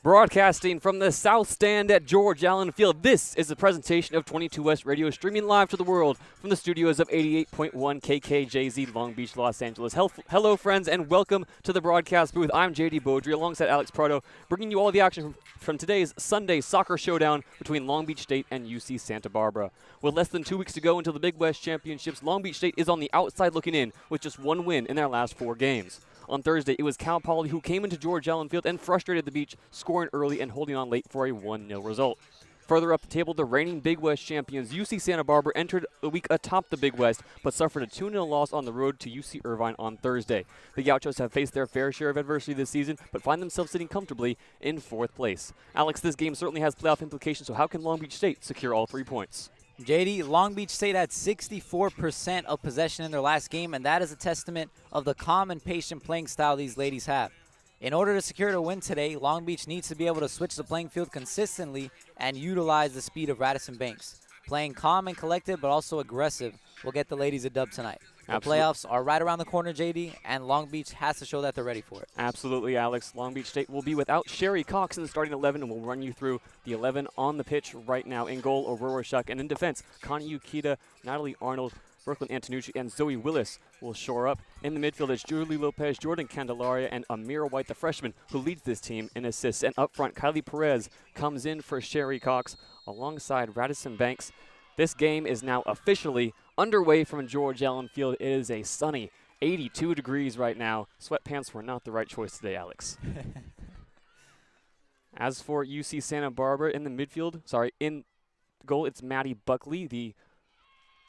Broadcasting from the South Stand at George Allen Field, this is a presentation of 22 West Radio, streaming live to the world from the studios of 88.1 KKJZ, Long Beach, Los Angeles. Hello, friends, and welcome to the broadcast booth. I'm JayDe Beaudry, alongside Alex Prado, bringing you all the action from today's Sunday soccer showdown between Long Beach State and UC Santa Barbara. With less than 2 weeks to go until the Big West Championships, Long Beach State is on the outside looking in with just one win in their last 4 games. On Thursday, it was Cal Poly who came into George Allen Field and frustrated the Beach, scoring early and holding on late for a 1-0 result. Further up the table, the reigning Big West champions UC Santa Barbara entered the week atop the Big West, but suffered a 2-0 loss on the road to UC Irvine on Thursday. The Gauchos have faced their fair share of adversity this season, but find themselves sitting comfortably in 4th place. Alex, this game certainly has playoff implications, so how can Long Beach State secure all 3 points? JayDe, Long Beach State had 64% of possession in their last game, and that is a testament of the calm and patient playing style these ladies have. In order to secure a win today, Long Beach needs to be able to switch the playing field consistently and utilize the speed of Radisson Banks. Playing calm and collected, but also aggressive, will get the ladies a dub tonight. The playoffs are right around the corner, JayDe, and Long Beach has to show that they're ready for it. Absolutely, Alex. Long Beach State will be without Sherry Cox in the starting 11, and we'll run you through the 11 on the pitch right now. In goal, Aurora Shuck, and in defense, Connie Ukita, Natalie Arnold, Brooklyn Antonucci, and Zoe Willis will shore up. In the midfield, it's Julie Lopez, Jordan Candelaria, and Amira White, the freshman, who leads this team in assists. And up front, Kylie Perez comes in for Sherry Cox alongside Radisson Banks. This game is now officially underway from George Allen Field. It is a sunny 82 degrees right now. Sweatpants were not the right choice today, Alex. As for UC Santa Barbara in the midfield, in goal, it's Maddie Buckley, the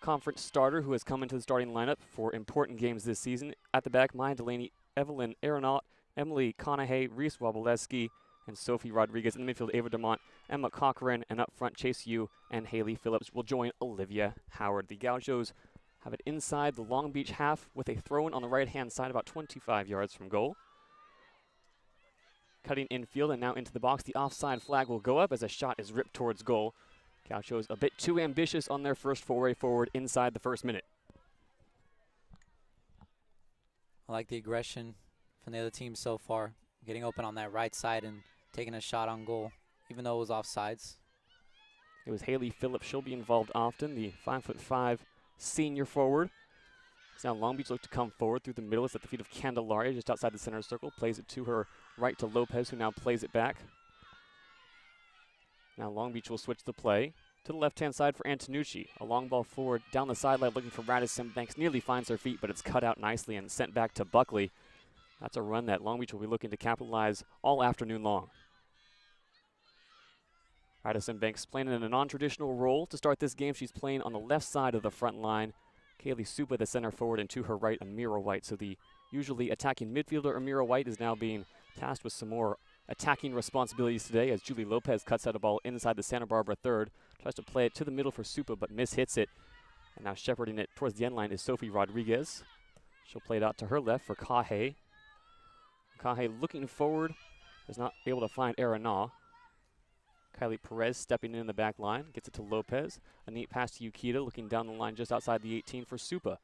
conference starter who has come into the starting lineup for important games this season. At the back, Maya Delaney, Evelyn Aeronaut, Emily Conahay, Reese Wabaleski, and Sophie Rodriguez. In the midfield, Ava DeMont, Emma Cochran, and up front, Chase Yu and Haley Phillips will join Olivia Howard. The Gauchos have it inside the Long Beach half with a throw-in on the right-hand side about 25 yards from goal. Cutting infield and now into the box, the offside flag will go up as a shot is ripped towards goal. Gauchos a bit too ambitious on their first foray forward inside the first minute. I like the aggression from the other team so far, getting open on that right side and taking a shot on goal, even though it was offsides. It was Haley Phillips. She'll be involved often, the 5'5" senior forward. So now Long Beach look to come forward through the middle. It's at the feet of Candelaria, just outside the center circle. Plays it to her right to Lopez, who now plays it back. Now Long Beach will switch the play to the left-hand side for Antonucci. A long ball forward down the sideline looking for Radisson Banks. Nearly finds her feet, but it's cut out nicely and sent back to Buckley. That's a run that Long Beach will be looking to capitalize all afternoon long. Radisson Banks playing in a non-traditional role to start this game. She's playing on the left side of the front line. Kaylee Supa, the center forward, and to her right, Amira White. So the usually attacking midfielder, Amira White, is now being tasked with some more attacking responsibilities today as Julie Lopez cuts out a ball inside the Santa Barbara third. Tries to play it to the middle for Supa, but mishits it. And now shepherding it towards the end line is Sophie Rodriguez. She'll play it out to her left for Kahe. Kahe looking forward, is not able to find Arana. Kylie Perez stepping in the back line, gets it to Lopez. A neat pass to Ukita, looking down the line just outside the 18 for Supa.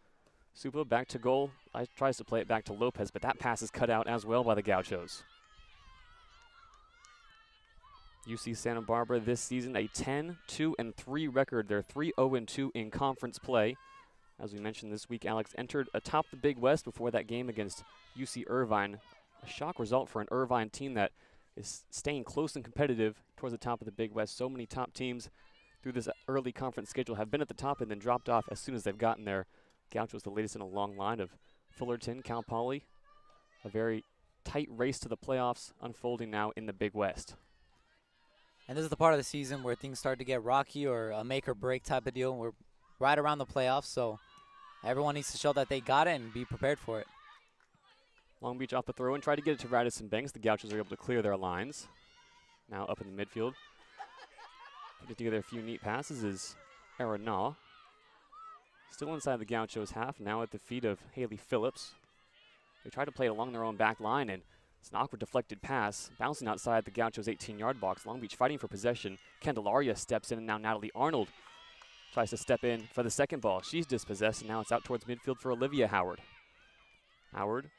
Supa back to goal, tries to play it back to Lopez, but that pass is cut out as well by the Gauchos. UC Santa Barbara this season, a 10-2-3 record. They're 3-0-2 in conference play. As we mentioned this week, Alex entered atop the Big West before that game against UC Irvine. A shock result for an Irvine team that is staying close and competitive towards the top of the Big West. So many top teams through this early conference schedule have been at the top and then dropped off as soon as they've gotten there. Gauchos the latest in a long line of Fullerton, Cal Poly. A very tight race to the playoffs unfolding now in the Big West. And this is the part of the season where things start to get rocky or a make or break type of deal. We're right around the playoffs, so everyone needs to show that they got it and be prepared for it. Long Beach off the throw and try to get it to Radisson Banks. The Gauchos are able to clear their lines. Now up in the midfield. Putting together a few neat passes is Arana. Still inside the Gauchos half, now at the feet of Haley Phillips. They try to play it along their own back line, and it's an awkward deflected pass, bouncing outside the Gauchos' 18-yard box. Long Beach fighting for possession. Candelaria steps in, and now Natalie Arnold tries to step in for the second ball. She's dispossessed, and now it's out towards midfield for Olivia Howard. Howard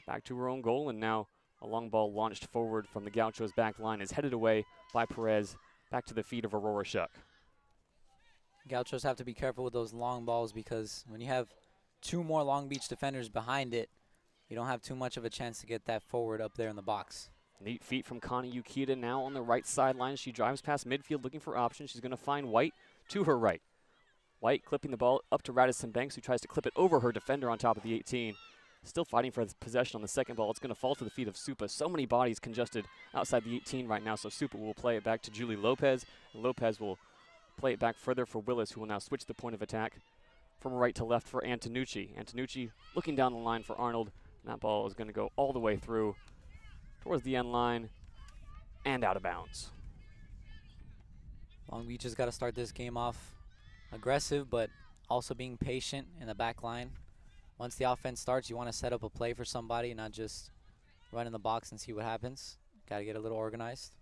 back to her own goal, and now A long ball launched forward from the Gauchos back line is headed away by Perez back to the feet of Aurora Shuck. Gauchos have to be careful with those long balls because when you have 2 more Long Beach defenders behind it, you don't have too much of a chance to get that forward up there in the box. Neat feet from Connie Yukita now on the right sideline. She drives past midfield looking for options. She's going to find White to her right. White clipping the ball up to Radisson Banks, who tries to clip it over her defender on top of the 18. Still fighting for possession on the second ball. It's going to fall to the feet of Supa. So many bodies congested outside the 18 right now, so Supa will play it back to Julie Lopez. And Lopez will play it back further for Willis, who will now switch the point of attack from right to left for Antonucci. Antonucci looking down the line for Arnold. And that ball is going to go all the way through towards the end line and out of bounds. Long Beach has got to start this game off aggressive, but also being patient in the back line. Once the offense starts, you want to set up a play for somebody, not just run in the box and see what happens. Got to get a little organized.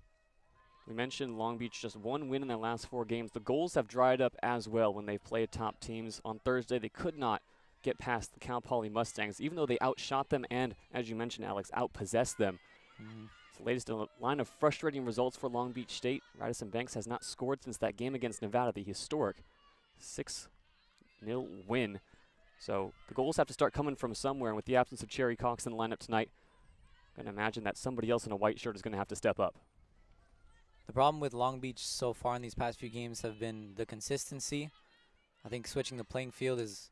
We mentioned Long Beach just 1 win in their last 4 games. The goals have dried up as well when they've played top teams. On Thursday, they could not get past the Cal Poly Mustangs, even though they outshot them and, as you mentioned, Alex, outpossessed them. It's the latest in a line of frustrating results for Long Beach State. Radisson Banks has not scored since that game against Nevada, the historic 6-0 win. So the goals have to start coming from somewhere, and with the absence of Cherry Cox in the lineup tonight, I'm going to imagine that somebody else in a white shirt is going to have to step up. The problem with Long Beach so far in these past few games have been the consistency. I think switching the playing field is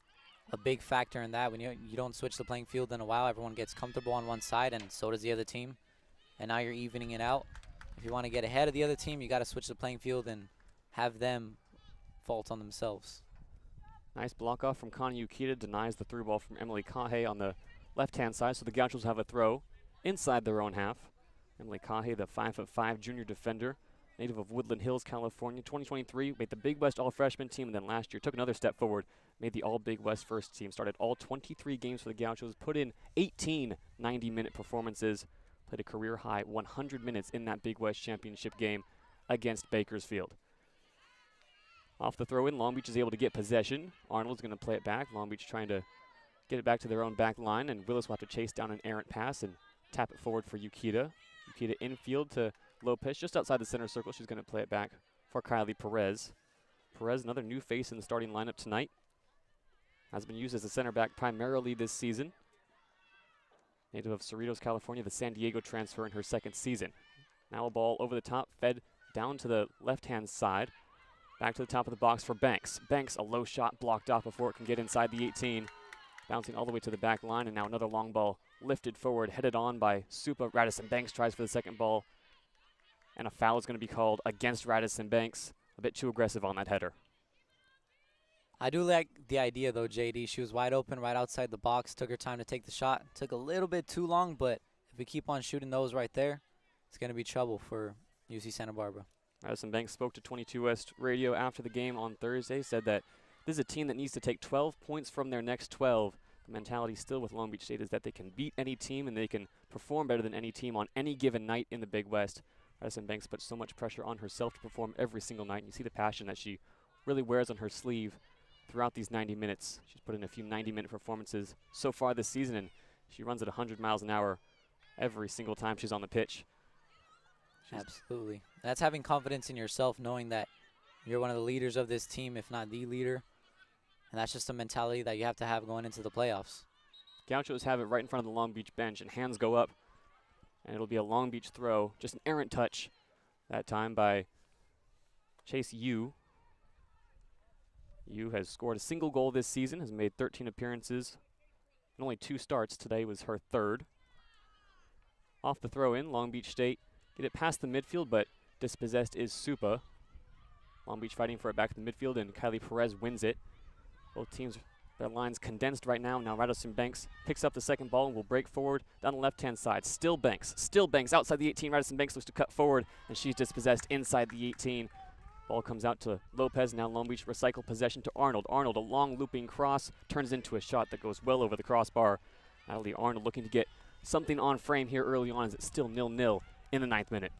a big factor in that. When you don't switch the playing field in a while, everyone gets comfortable on one side, and so does the other team. And now you're evening it out. If you want to get ahead of the other team, you got to switch the playing field and have them fault on themselves. Nice block off from Connie Yukita, denies the through ball from Emily Kahe on the left-hand side, so the Gauchos have a throw inside their own half. Emily Kahe, the 5'5" junior defender, native of Woodland Hills, California. 2023, made the Big West All-Freshman team, and then last year took another step forward, made the All-Big West first team, started all 23 games for the Gauchos, put in 18 90-minute performances, played a career-high 100 minutes in that Big West Championship game against Bakersfield. Off the throw-in, Long Beach is able to get possession. Arnold's going to play it back. Long Beach trying to get it back to their own back line, and Willis will have to chase down an errant pass and tap it forward for Yukita. Yukita infield to Lopez, just outside the center circle. She's going to play it back for Kylie Perez. Perez, another new face in the starting lineup tonight. Has been used as a center back primarily this season. Native of Cerritos, California, the San Diego transfer in her 2nd season. Now a ball over the top, fed down to the left-hand side. Back to the top of the box for Banks. Banks, a low shot blocked off before it can get inside the 18. Bouncing all the way to the back line, and now another long ball lifted forward, headed on by Supa. Radisson Banks tries for the second ball, and a foul is going to be called against Radisson Banks. A bit too aggressive on that header. I do like the idea, though, JayDe. She was wide open right outside the box, took her time to take the shot. Took a little bit too long, but if we keep on shooting those right there, it's going to be trouble for UC Santa Barbara. Radisson Banks spoke to 22 West Radio after the game on Thursday, said that this is a team that needs to take 12 points from their next 12. The mentality still with Long Beach State is that they can beat any team and they can perform better than any team on any given night in the Big West. Radisson Banks puts so much pressure on herself to perform every single night. And you see the passion that she really wears on her sleeve throughout these 90 minutes. She's put in a few 90-minute performances so far this season, and she runs at 100 miles an hour every single time she's on the pitch. Absolutely. That's having confidence in yourself, knowing that you're one of the leaders of this team, if not the leader. And that's just a mentality that you have to have going into the playoffs. Gauchos have it right in front of the Long Beach bench, and hands go up. And it'll be a Long Beach throw, just an errant touch that time by Chase Yu. Yu has scored a single goal this season, has made 13 appearances, and only 2 starts. Today was her 3rd. Off the throw in, Long Beach State get it past the midfield, but dispossessed is Supa. Long Beach fighting for it back in the midfield, and Kylie Perez wins it. Both teams, their lines condensed right now. Now Radisson Banks picks up the second ball and will break forward down the left-hand side. Still Banks outside the 18. Radisson Banks looks to cut forward, and she's dispossessed inside the 18. Ball comes out to Lopez. Now Long Beach recycle possession to Arnold. Arnold, a long looping cross, turns into a shot that goes well over the crossbar. Natalie Arnold looking to get something on frame here early on as it's still 0-0 in the 9th minute.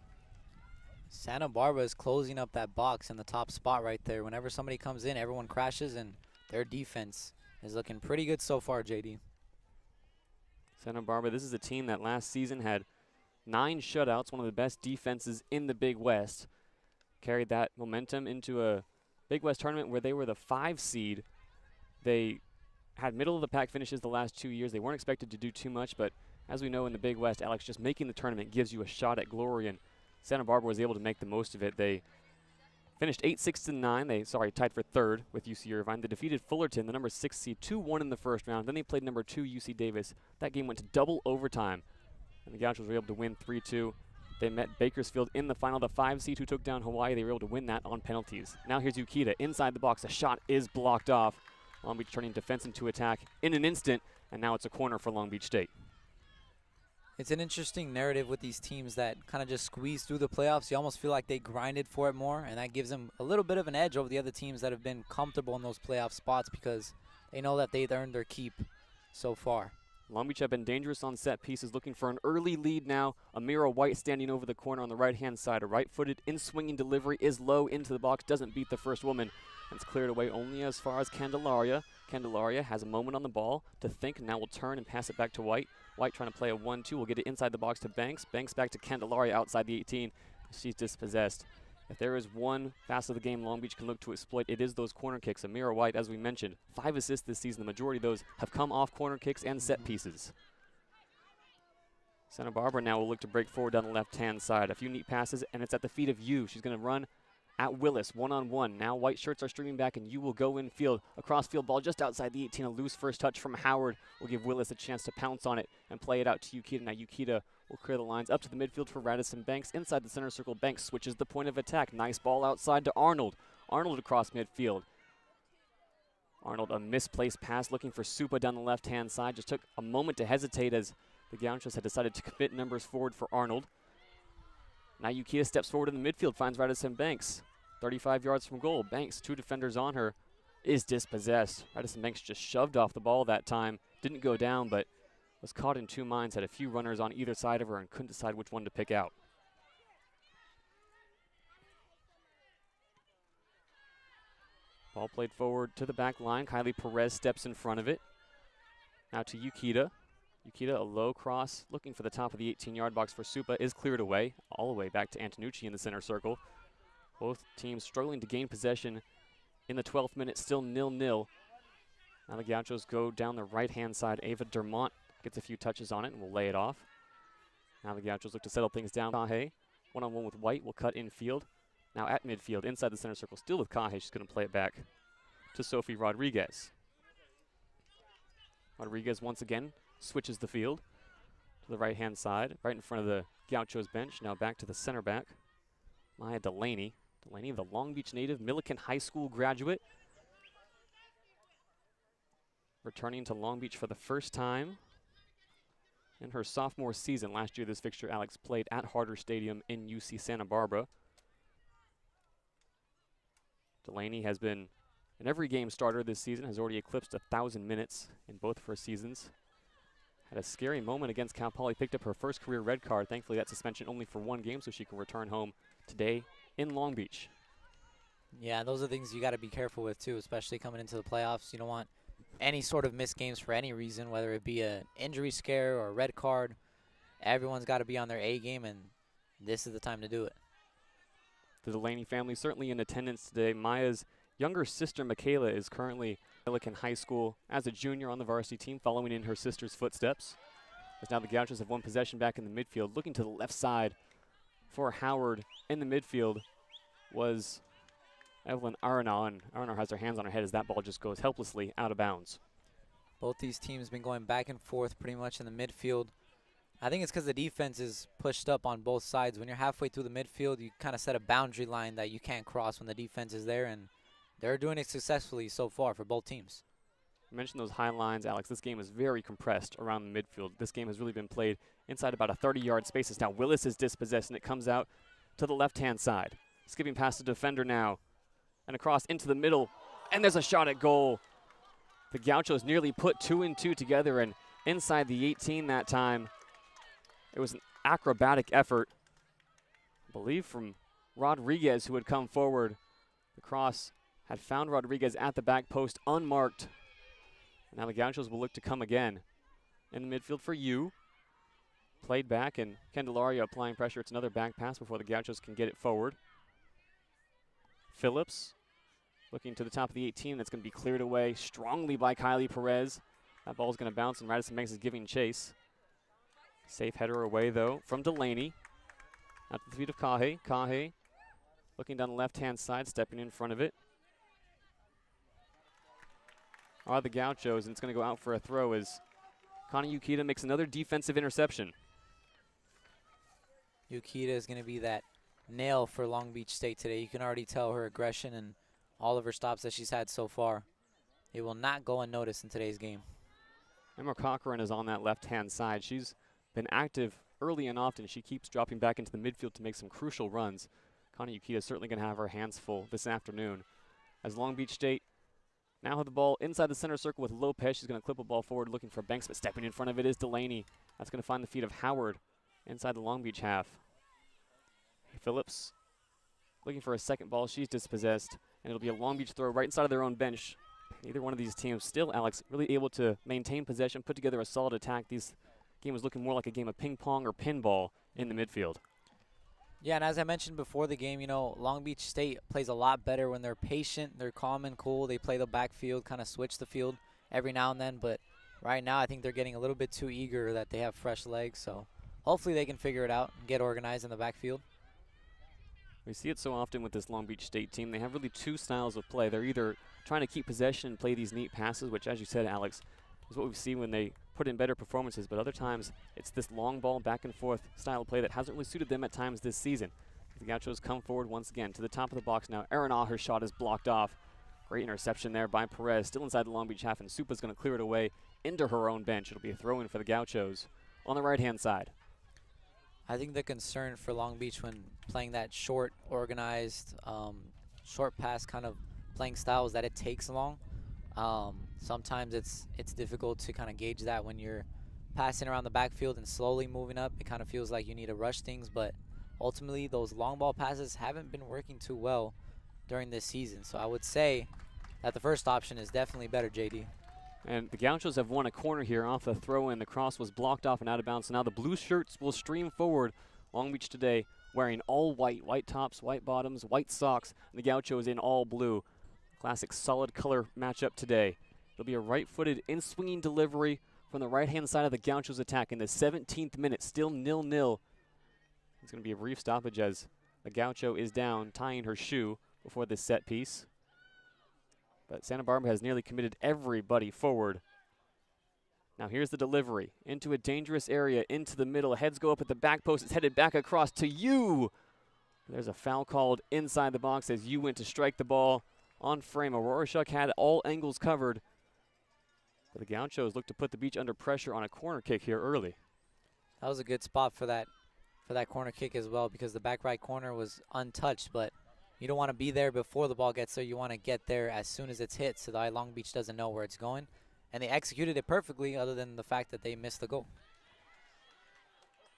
Santa Barbara is closing up that box in the top spot right there. Whenever somebody comes in, everyone crashes, and their defense is looking pretty good so far, JayDe. Santa Barbara, this is a team that last season had 9 shutouts, one of the best defenses in the Big West. Carried that momentum into a Big West tournament where they were the 5 seed. They had middle-of-the-pack finishes the last 2 years. They weren't expected to do too much, but as we know in the Big West, Alex, just making the tournament gives you a shot at glory, and Santa Barbara was able to make the most of it. They finished 8-6-9. They tied for 3rd with UC Irvine. They defeated Fullerton, the number 6 seed, 2-1 in the first round. Then they played number 2 UC Davis. That game went to double overtime, and the Gauchos were able to win 3-2. They met Bakersfield in the final, the 5 seed who took down Hawaii. They were able to win that on penalties. Now here's Ukita inside the box. A shot is blocked off. Long Beach turning defense into attack in an instant, and now it's a corner for Long Beach State. It's an interesting narrative with these teams that kind of just squeeze through the playoffs. You almost feel like they grinded for it more, and that gives them a little bit of an edge over the other teams that have been comfortable in those playoff spots because they know that they've earned their keep so far. Long Beach have been dangerous on set pieces, looking for an early lead now. Amira White standing over the corner on the right-hand side. A right-footed in-swinging delivery is low into the box, doesn't beat the first woman. And it's cleared away only as far as Candelaria. Candelaria has a moment on the ball to think, now will turn and pass it back to White. White trying to play a 1-2, will get it inside the box to Banks. Banks back to Candelaria outside the 18. She's dispossessed. If there is one facet of the game Long Beach can look to exploit, it is those corner kicks. Amira White, as we mentioned, 5 assists this season. The majority of those have come off corner kicks and set pieces. Santa Barbara now will look to break forward down the left-hand side. A few neat passes, and it's at the feet of Yu. She's going to run at Willis, one-on-one. Now white shirts are streaming back, and Yu will go in field. A cross-field ball just outside the 18. A loose first touch from Howard will give Willis a chance to pounce on it and play it out to Ukita. Now Ukita will clear the lines up to the midfield for Radisson Banks. Inside the center circle, Banks switches the point of attack. Nice ball outside to Arnold. Arnold across midfield. Arnold, a misplaced pass looking for Supa down the left-hand side. Just took a moment to hesitate as the Gauchos had decided to commit numbers forward for Arnold. Now Ukita steps forward in the midfield, finds Radisson Banks. 35 yards from goal. Banks, 2 defenders on her, is dispossessed. Radisson Banks just shoved off the ball that time. Didn't go down, but was caught in 2 minds. Had a few runners on either side of her and couldn't decide which one to pick out. Ball played forward to the back line. Kylie Perez steps in front of it. Now to Ukita. Ukita, a low cross, looking for the top of the 18-yard box for Supa, is cleared away, all the way back to Antonucci in the center circle. Both teams struggling to gain possession in the 12th minute, still 0-0. Now the Gauchos go down the right-hand side. Ava Dermont gets a few touches on it and will lay it off. Now the Gauchos look to settle things down. Kahe, one-on-one with White, will cut infield. Now at midfield, inside the center circle, still with Kahe. She's going to play it back to Sophie Rodriguez. Rodriguez once again switches the field to the right-hand side, right in front of the Gauchos bench. Now back to the center back, Maya Delaney. Delaney, the Long Beach native, Millikan High School graduate. Returning to Long Beach for the first time in her sophomore season. Last year, this fixture, Alex, played at Harder Stadium in UC Santa Barbara. Delaney has been an every game starter this season, has already eclipsed 1,000 minutes in both of her seasons. Had a scary moment against Cal Poly, picked up her first career red card. Thankfully, that suspension only for 1 game, so she can return home today in Long Beach. Yeah, those are things you got to be careful with, too, especially coming into the playoffs. You don't want any sort of missed games for any reason, whether it be an injury scare or a red card. Everyone's got to be on their A game, and this is the time to do it. The Delaney family certainly in attendance today. Maya's younger sister, Michaela, is currently at Millikan High School as a junior on the varsity team, following in her sister's footsteps. As now the Gauchos have won possession back in the midfield. Looking to the left side for Howard in the midfield was Evelyn Arenal, and Arenal has her hands on her head as that ball just goes helplessly out of bounds. Both these teams been going back and forth pretty much in the midfield. I think it's because the defense is pushed up on both sides. When you're halfway through the midfield, you kind of set a boundary line that you can't cross when the defense is there, and they're doing it successfully so far for both teams. You mentioned those high lines, Alex. This game is very compressed around the midfield. This game has really been played inside about a 30-yard space. Now Willis is dispossessed, and it comes out to the left-hand side. Skipping past the defender now, and across into the middle, and there's a shot at goal. The Gauchos nearly put 2 and 2 together, and inside the 18 that time. It was an acrobatic effort, I believe, from Rodriguez, who had come forward. The cross had found Rodriguez at the back post, unmarked. And now the Gauchos will look to come again. In the midfield for Yu. Played back, and Candelaria applying pressure. It's another back pass before the Gauchos can get it forward. Phillips looking to the top of the 18. That's going to be cleared away strongly by Kylie Perez. That ball's going to bounce, and Radisson Banks is giving chase. Safe header away, though, from Delaney. Out to the feet of Kahe. Kahe looking down the left-hand side, stepping in front of it. Are the Gauchos, and it's going to go out for a throw as Connie Yukita makes another defensive interception. Yukita is going to be that nail for Long Beach State today. You can already tell her aggression and all of her stops that she's had so far. It will not go unnoticed in today's game. Emma Cochran is on that left-hand side. She's been active early and often. She keeps dropping back into the midfield to make some crucial runs. Connie Yukita is certainly going to have her hands full this afternoon. As Long Beach State now have the ball inside the center circle with Lopez. She's going to clip a ball forward looking for Banks, but stepping in front of it is Delaney. That's going to find the feet of Howard inside the Long Beach half. Phillips looking for a second ball. She's dispossessed, and it'll be a Long Beach throw right inside of their own bench. Neither one of these teams still, Alex, really able to maintain possession, put together a solid attack. This game was looking more like a game of ping pong or pinball in the midfield. Yeah, and as I mentioned before the game, you know, Long Beach State plays a lot better when they're patient, they're calm and cool. They play the backfield, kind of switch the field every now and then. But right now, I think they're getting a little bit too eager that they have fresh legs. So hopefully they can figure it out and get organized in the backfield. We see it so often with this Long Beach State team. They have really two styles of play. They're either trying to keep possession and play these neat passes, which, as you said, Alex, is what we see when they put in better performances. But other times, it's this long ball back and forth style of play that hasn't really suited them at times this season. The Gauchos come forward once again to the top of the box now. Erin her shot is blocked off. Great interception there by Perez. Still inside the Long Beach half, and Supa's going to clear it away into her own bench. It'll be a throw-in for the Gauchos on the right-hand side. I think the concern for Long Beach when playing that short, organized, short pass kind of playing style is that it takes long. Sometimes it's difficult to kind of gauge that when you're passing around the backfield and slowly moving up. It kind of feels like you need to rush things, but ultimately those long ball passes haven't been working too well during this season. So I would say that the first option is definitely better, JayDe. And the Gauchos have won a corner here off the throw-in. The cross was blocked off and out of bounds. So now the blue shirts will stream forward. Long Beach today wearing all white, white tops, white bottoms, white socks. And the Gauchos in all blue. Classic solid color matchup today. It'll be a right-footed in-swinging delivery from the right-hand side of the Gauchos attack in the 17th minute. Still 0-0. It's going to be a brief stoppage as the Gaucho is down, tying her shoe before this set piece. But Santa Barbara has nearly committed everybody forward. Now here's the delivery into a dangerous area, into the middle. Heads go up at the back post. It's headed back across to Yu. There's a foul called inside the box as Yu went to strike the ball on frame. Aurora Shuck had all angles covered. But the Gauchos look to put the Beach under pressure on a corner kick here early. That was a good spot for that corner kick as well, because the back right corner was untouched, but you don't want to be there before the ball gets there. You want to get there as soon as it's hit so that Long Beach doesn't know where it's going. And they executed it perfectly other than the fact that they missed the goal.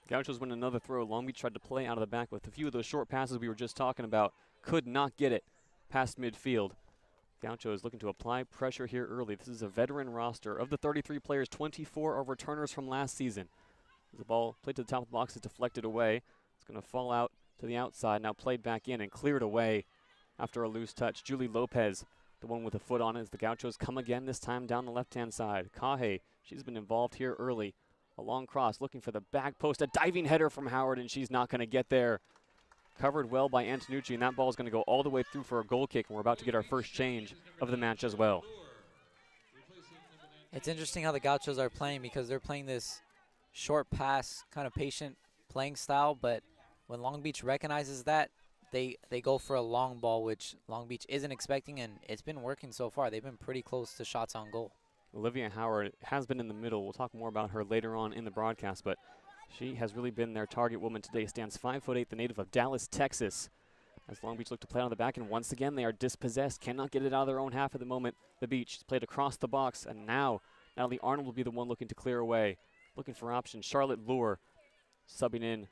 Gauchos win another throw. Long Beach tried to play out of the back with a few of those short passes we were just talking about. Could not get it past midfield. Gauchos looking to apply pressure here early. This is a veteran roster. Of the 33 players, 24 are returners from last season. The ball played to the top of the box is deflected away. It's going to fall out to the outside, now played back in and cleared away after a loose touch. Julie Lopez, the one with the foot on it, as the Gauchos come again, this time down the left-hand side. Kahe, she's been involved here early. A long cross looking for the back post, a diving header from Howard, and she's not going to get there. Covered well by Antonucci, and that ball is going to go all the way through for a goal kick, and we're about to get our first change of the match as well. It's interesting how the Gauchos are playing, because they're playing this short pass, kind of patient playing style, but when Long Beach recognizes that, they go for a long ball, which Long Beach isn't expecting, and it's been working so far. They've been pretty close to shots on goal. Olivia Howard has been in the middle. We'll talk more about her later on in the broadcast, but she has really been their target woman today. Stands 5'8", the native of Dallas, Texas. As Long Beach look to play on the back, and once again they are dispossessed, cannot get it out of their own half at the moment. The Beach has played across the box, and now Natalie Arnold will be the one looking to clear away. Looking for options. Charlotte Lure subbing in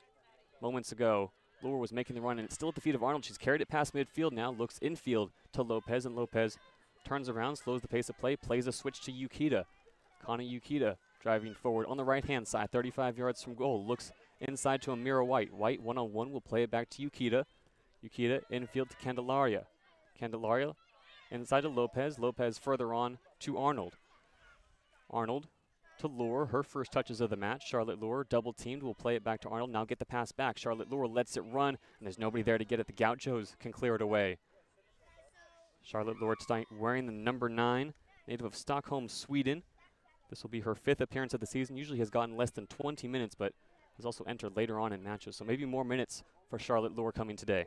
moments ago. Lure was making the run, and it's still at the feet of Arnold. She's carried it past midfield, now looks infield to Lopez, and Lopez turns around, slows the pace of play, plays a switch to Yukita. Connie Yukita driving forward on the right-hand side, 35 yards from goal. Looks inside to Amira White. White one-on-one will play it back to Yukita. Yukita infield to Candelaria. Candelaria inside to Lopez. Lopez further on to Arnold. Arnold to Lure, her first touches of the match. Charlotte Lure double teamed, will play it back to Arnold. Now get the pass back. Charlotte Lure lets it run, and there's nobody there to get it. The Gauchos can clear it away. Charlotte Lure tonight wearing the number 9, native of Stockholm, Sweden. This will be her 5th appearance of the season. Usually has gotten less than 20 minutes, but has also entered later on in matches. So maybe more minutes for Charlotte Lure coming today.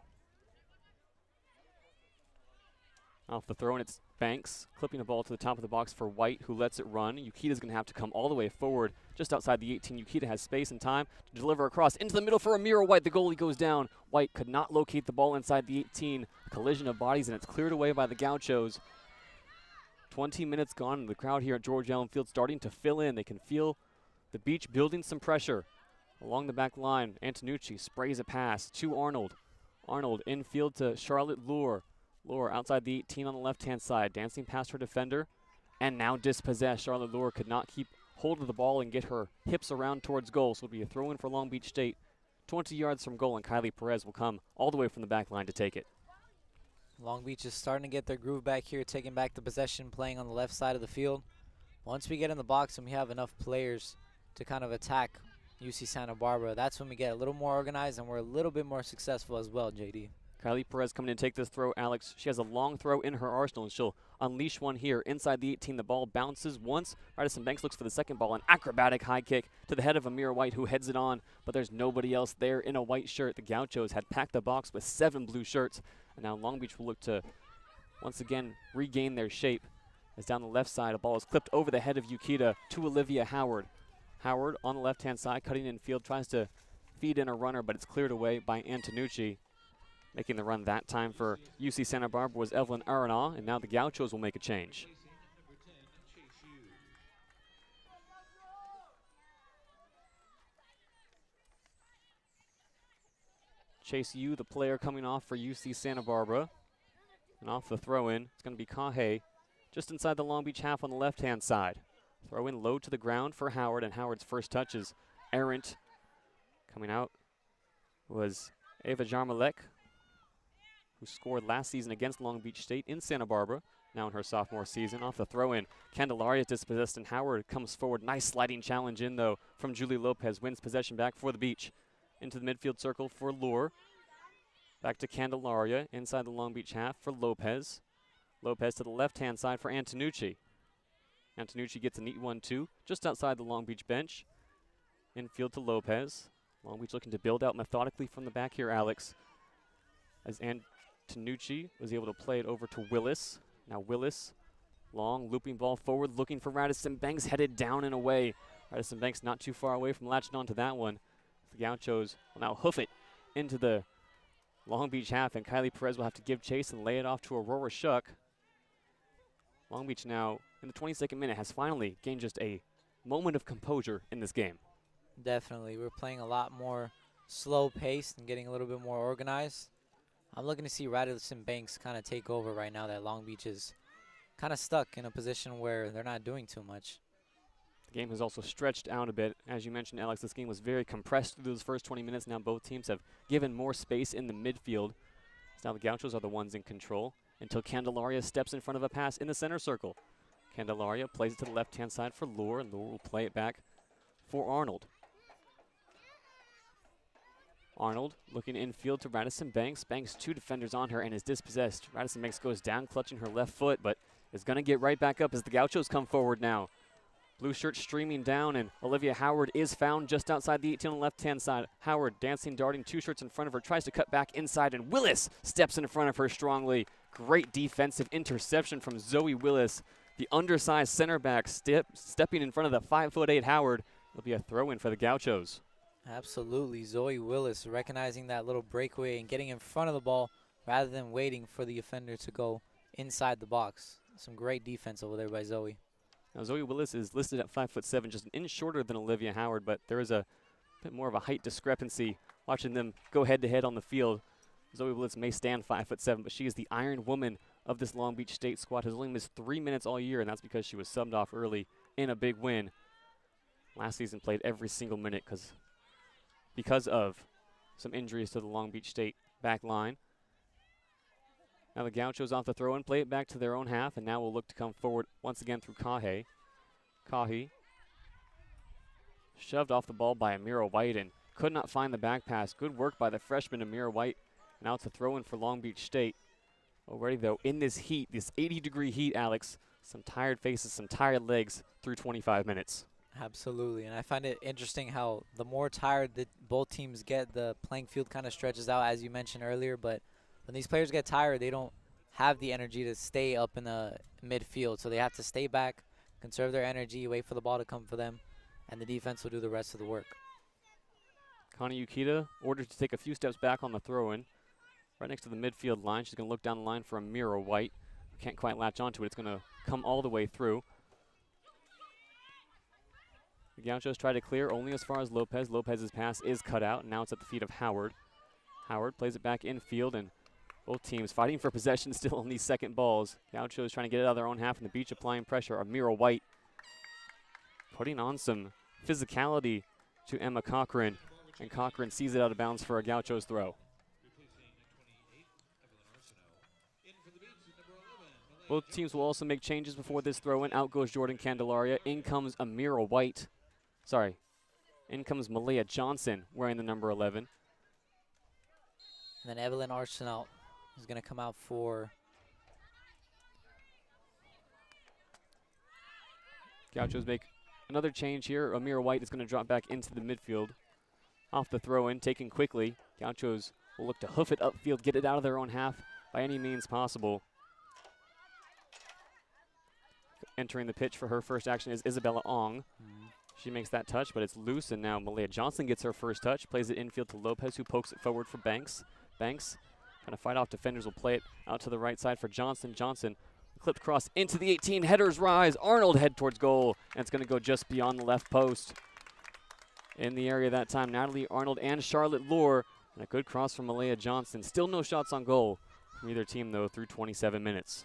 Off the throw, and it's Banks clipping the ball to the top of the box for White, who lets it run. Yukita's going to have to come all the way forward just outside the 18. Yukita has space and time to deliver across into the middle for Amira White. The goalie goes down. White could not locate the ball inside the 18. A collision of bodies, and it's cleared away by the Gauchos. 20 minutes gone, and the crowd here at George Allen Field starting to fill in. They can feel the beach building some pressure along the back line. Antonucci sprays a pass to Arnold. Arnold infield to Charlotte Lure. Lure outside the 18 on the left-hand side, dancing past her defender, and now dispossessed. Charlotte Lure could not keep hold of the ball and get her hips around towards goal, so it'll be a throw-in for Long Beach State. 20 yards from goal, and Kylie Perez will come all the way from the back line to take it. Long Beach is starting to get their groove back here, taking back the possession, playing on the left side of the field. Once we get in the box and we have enough players to kind of attack UC Santa Barbara, that's when we get a little more organized and we're a little bit more successful as well, JayDe. Kylie Perez coming in to take this throw, Alex. She has a long throw in her arsenal, and she'll unleash one here. Inside the 18, the ball bounces once. Radisson Banks looks for the second ball. An acrobatic high kick to the head of Amira White, who heads it on, but there's nobody else there in a white shirt. The Gauchos had packed the box with 7 blue shirts, and now Long Beach will look to once again regain their shape. As down the left side, a ball is clipped over the head of Yukita to Olivia Howard. Howard on the left-hand side, cutting in field, tries to feed in a runner, but it's cleared away by Antonucci. Making the run that time for UC Santa Barbara was Evelyn Aranaw, and now the Gauchos will make a change. Chase Yu, the player coming off for UC Santa Barbara. And off the throw-in, it's going to be Kahe just inside the Long Beach half on the left-hand side. Throw-in low to the ground for Howard, and Howard's first touch is errant. Coming out was Ava Jarmalek, who scored last season against Long Beach State in Santa Barbara, now in her sophomore season. Off the throw-in, Candelaria is dispossessed, and Howard comes forward. Nice sliding challenge in, though, from Julie Lopez. Wins possession back for the Beach. Into the midfield circle for Lure. Back to Candelaria, inside the Long Beach half for Lopez. Lopez to the left-hand side for Antonucci. Antonucci gets a neat 1-2, just outside the Long Beach bench. Infield to Lopez. Long Beach looking to build out methodically from the back here, Alex. As Antonucci was able to play it over to Willis. Now Willis, long looping ball forward, looking for Radisson Banks, headed down and away. Radisson Banks not too far away from latching onto that one. The Gauchos will now hoof it into the Long Beach half, and Kylie Perez will have to give chase and lay it off to Aurora Shuck. Long Beach now, in the 22nd minute, has finally gained just a moment of composure in this game. Definitely. We're playing a lot more slow-paced and getting a little bit more organized. I'm looking to see Radisson Banks kind of take over right now that Long Beach is kind of stuck in a position where they're not doing too much. The game has also stretched out a bit. As you mentioned, Alex, this game was very compressed through those first 20 minutes. Now both teams have given more space in the midfield. So now the Gauchos are the ones in control until Candelaria steps in front of a pass in the center circle. Candelaria plays it to the left-hand side for Lure, and Lure will play it back for Arnold. Arnold looking infield to Radisson Banks. Banks 2 defenders on her and is dispossessed. Radisson Banks goes down, clutching her left foot, but is going to get right back up as the Gauchos come forward now. Blue shirt streaming down, and Olivia Howard is found just outside the 18 on the left-hand side. Howard dancing, darting 2 shirts in front of her, tries to cut back inside, and Willis steps in front of her strongly. Great defensive interception from Zoe Willis. The undersized center back stepping in front of the 5'8" Howard. It'll be a throw-in for the Gauchos. Absolutely. Zoe Willis recognizing that little breakaway and getting in front of the ball rather than waiting for the offender to go inside the box. Some great defense over there by Zoe. Now Zoe Willis is listed at 5'7", just an inch shorter than Olivia Howard, but there is a bit more of a height discrepancy watching them go head-to-head on the field. Zoe Willis may stand 5'7", but she is the Iron Woman of this Long Beach State squad. Has only missed 3 minutes all year, and that's because she was subbed off early in a big win. Last season played every single minute because of some injuries to the Long Beach State back line. Now the Gauchos off the throw and play it back to their own half, and now will look to come forward once again through Kahe. Kahe shoved off the ball by Amira White and could not find the back pass. Good work by the freshman Amira White. Now it's a throw in for Long Beach State. Already though, in this heat, this 80-degree heat, Alex, some tired faces, some tired legs through 25 minutes. Absolutely, and I find it interesting how the more tired that both teams get, the playing field kind of stretches out, as you mentioned earlier. But when these players get tired, they don't have the energy to stay up in the midfield, so they have to stay back, conserve their energy, wait for the ball to come for them, and the defense will do the rest of the work. Connie Yukita ordered to take a few steps back on the throw-in. Right next to the midfield line. She's going to look down the line for Amira White. Can't quite latch onto it. It's going to come all the way through. The Gauchos try to clear only as far as Lopez. Lopez's pass is cut out, and now it's at the feet of Howard. Howard plays it back infield, and both teams fighting for possession still on these second balls. Gauchos trying to get it out of their own half, and the Beach applying pressure. Amira White putting on some physicality to Emma Cochran, and Cochran sees it out of bounds for a Gauchos throw. Both teams will also make changes before this throw-in. Out goes Jordan Candelaria. In comes Amira White. Sorry. In comes Malia Johnson wearing the number 11. And then Evelyn Arsenault is going to come out for Gauchos make another change here. Amira White is going to drop back into the midfield. Off the throw-in, taken quickly. Gauchos will look to hoof it upfield, get it out of their own half by any means possible. Entering the pitch for her first action is Isabella Ong. She makes that touch, but it's loose, and now Malia Johnson gets her first touch, plays it infield to Lopez, who pokes it forward for Banks. Banks, trying to fight off defenders, will play it out to the right side for Johnson. Johnson, clipped cross into the 18, headers rise. Arnold head towards goal, and it's going to go just beyond the left post. In the area that time, Natalie Arnold and Charlotte Lohr, and a good cross from Malia Johnson. Still no shots on goal from either team, though, through 27 minutes.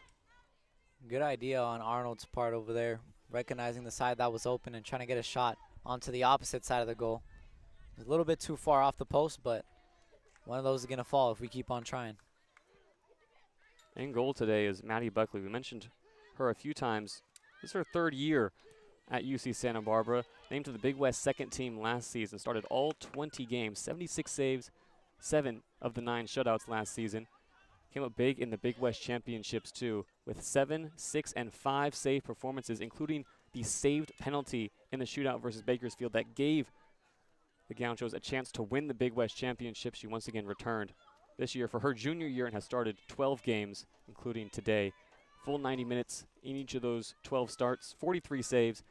Good idea on Arnold's part over there, recognizing the side that was open and trying to get a shot onto the opposite side of the goal. It was a little bit too far off the post, but one of those is going to fall if we keep on trying. In goal today is Maddie Buckley. We mentioned her a few times. This is her third year at UC Santa Barbara. Named to the Big West second team last season. Started all 20 games, 76 saves, 7 of the 9 shutouts last season. Came up big in the Big West Championships too, with 7, 6, and 5 save performances, including the saved penalty in the shootout versus Bakersfield that gave the Gauchos a chance to win the Big West Championship. She once again returned this year for her junior year and has started 12 games, including today. Full 90 minutes in each of those 12 starts, 43 saves.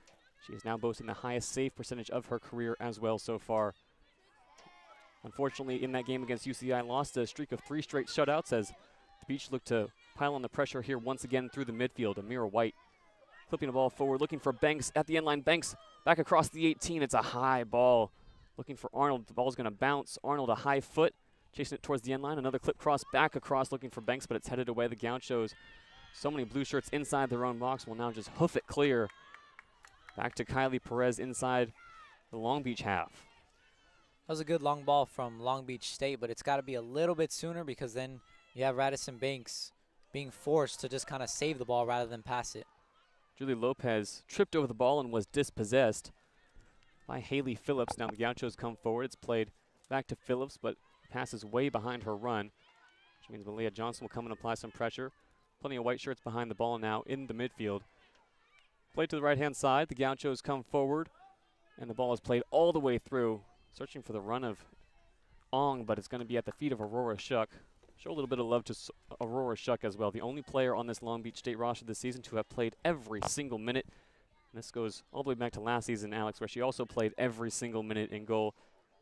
She is now boasting the highest save percentage of her career as well so far. Unfortunately, in that game against UCI, lost a streak of 3 straight shutouts as the Beach looked to pile on the pressure here once again through the midfield. Amira White clipping the ball forward, looking for Banks at the end line. Banks back across the 18. It's a high ball. Looking for Arnold. The ball's going to bounce. Arnold a high foot, chasing it towards the end line. Another clip cross back across, looking for Banks, but it's headed away. The Gauchos, so many blue shirts inside their own box, will now just hoof it clear. Back to Kylie Perez inside the Long Beach half. That was a good long ball from Long Beach State, but it's got to be a little bit sooner because then you have Radisson Banks being forced to just kind of save the ball rather than pass it. Julie Lopez tripped over the ball and was dispossessed by Haley Phillips. Now the Gauchos come forward. It's played back to Phillips, but passes way behind her run, which means Malia Johnson will come and apply some pressure. Plenty of white shirts behind the ball now in the midfield. Played to the right-hand side. The Gauchos come forward, and the ball is played all the way through, searching for the run of Ong, but it's going to be at the feet of Aurora Shuck. Show a little bit of love to Aurora Shuck as well, the only player on this Long Beach State roster this season to have played every single minute. And this goes all the way back to last season, Alex, where she also played every single minute in goal.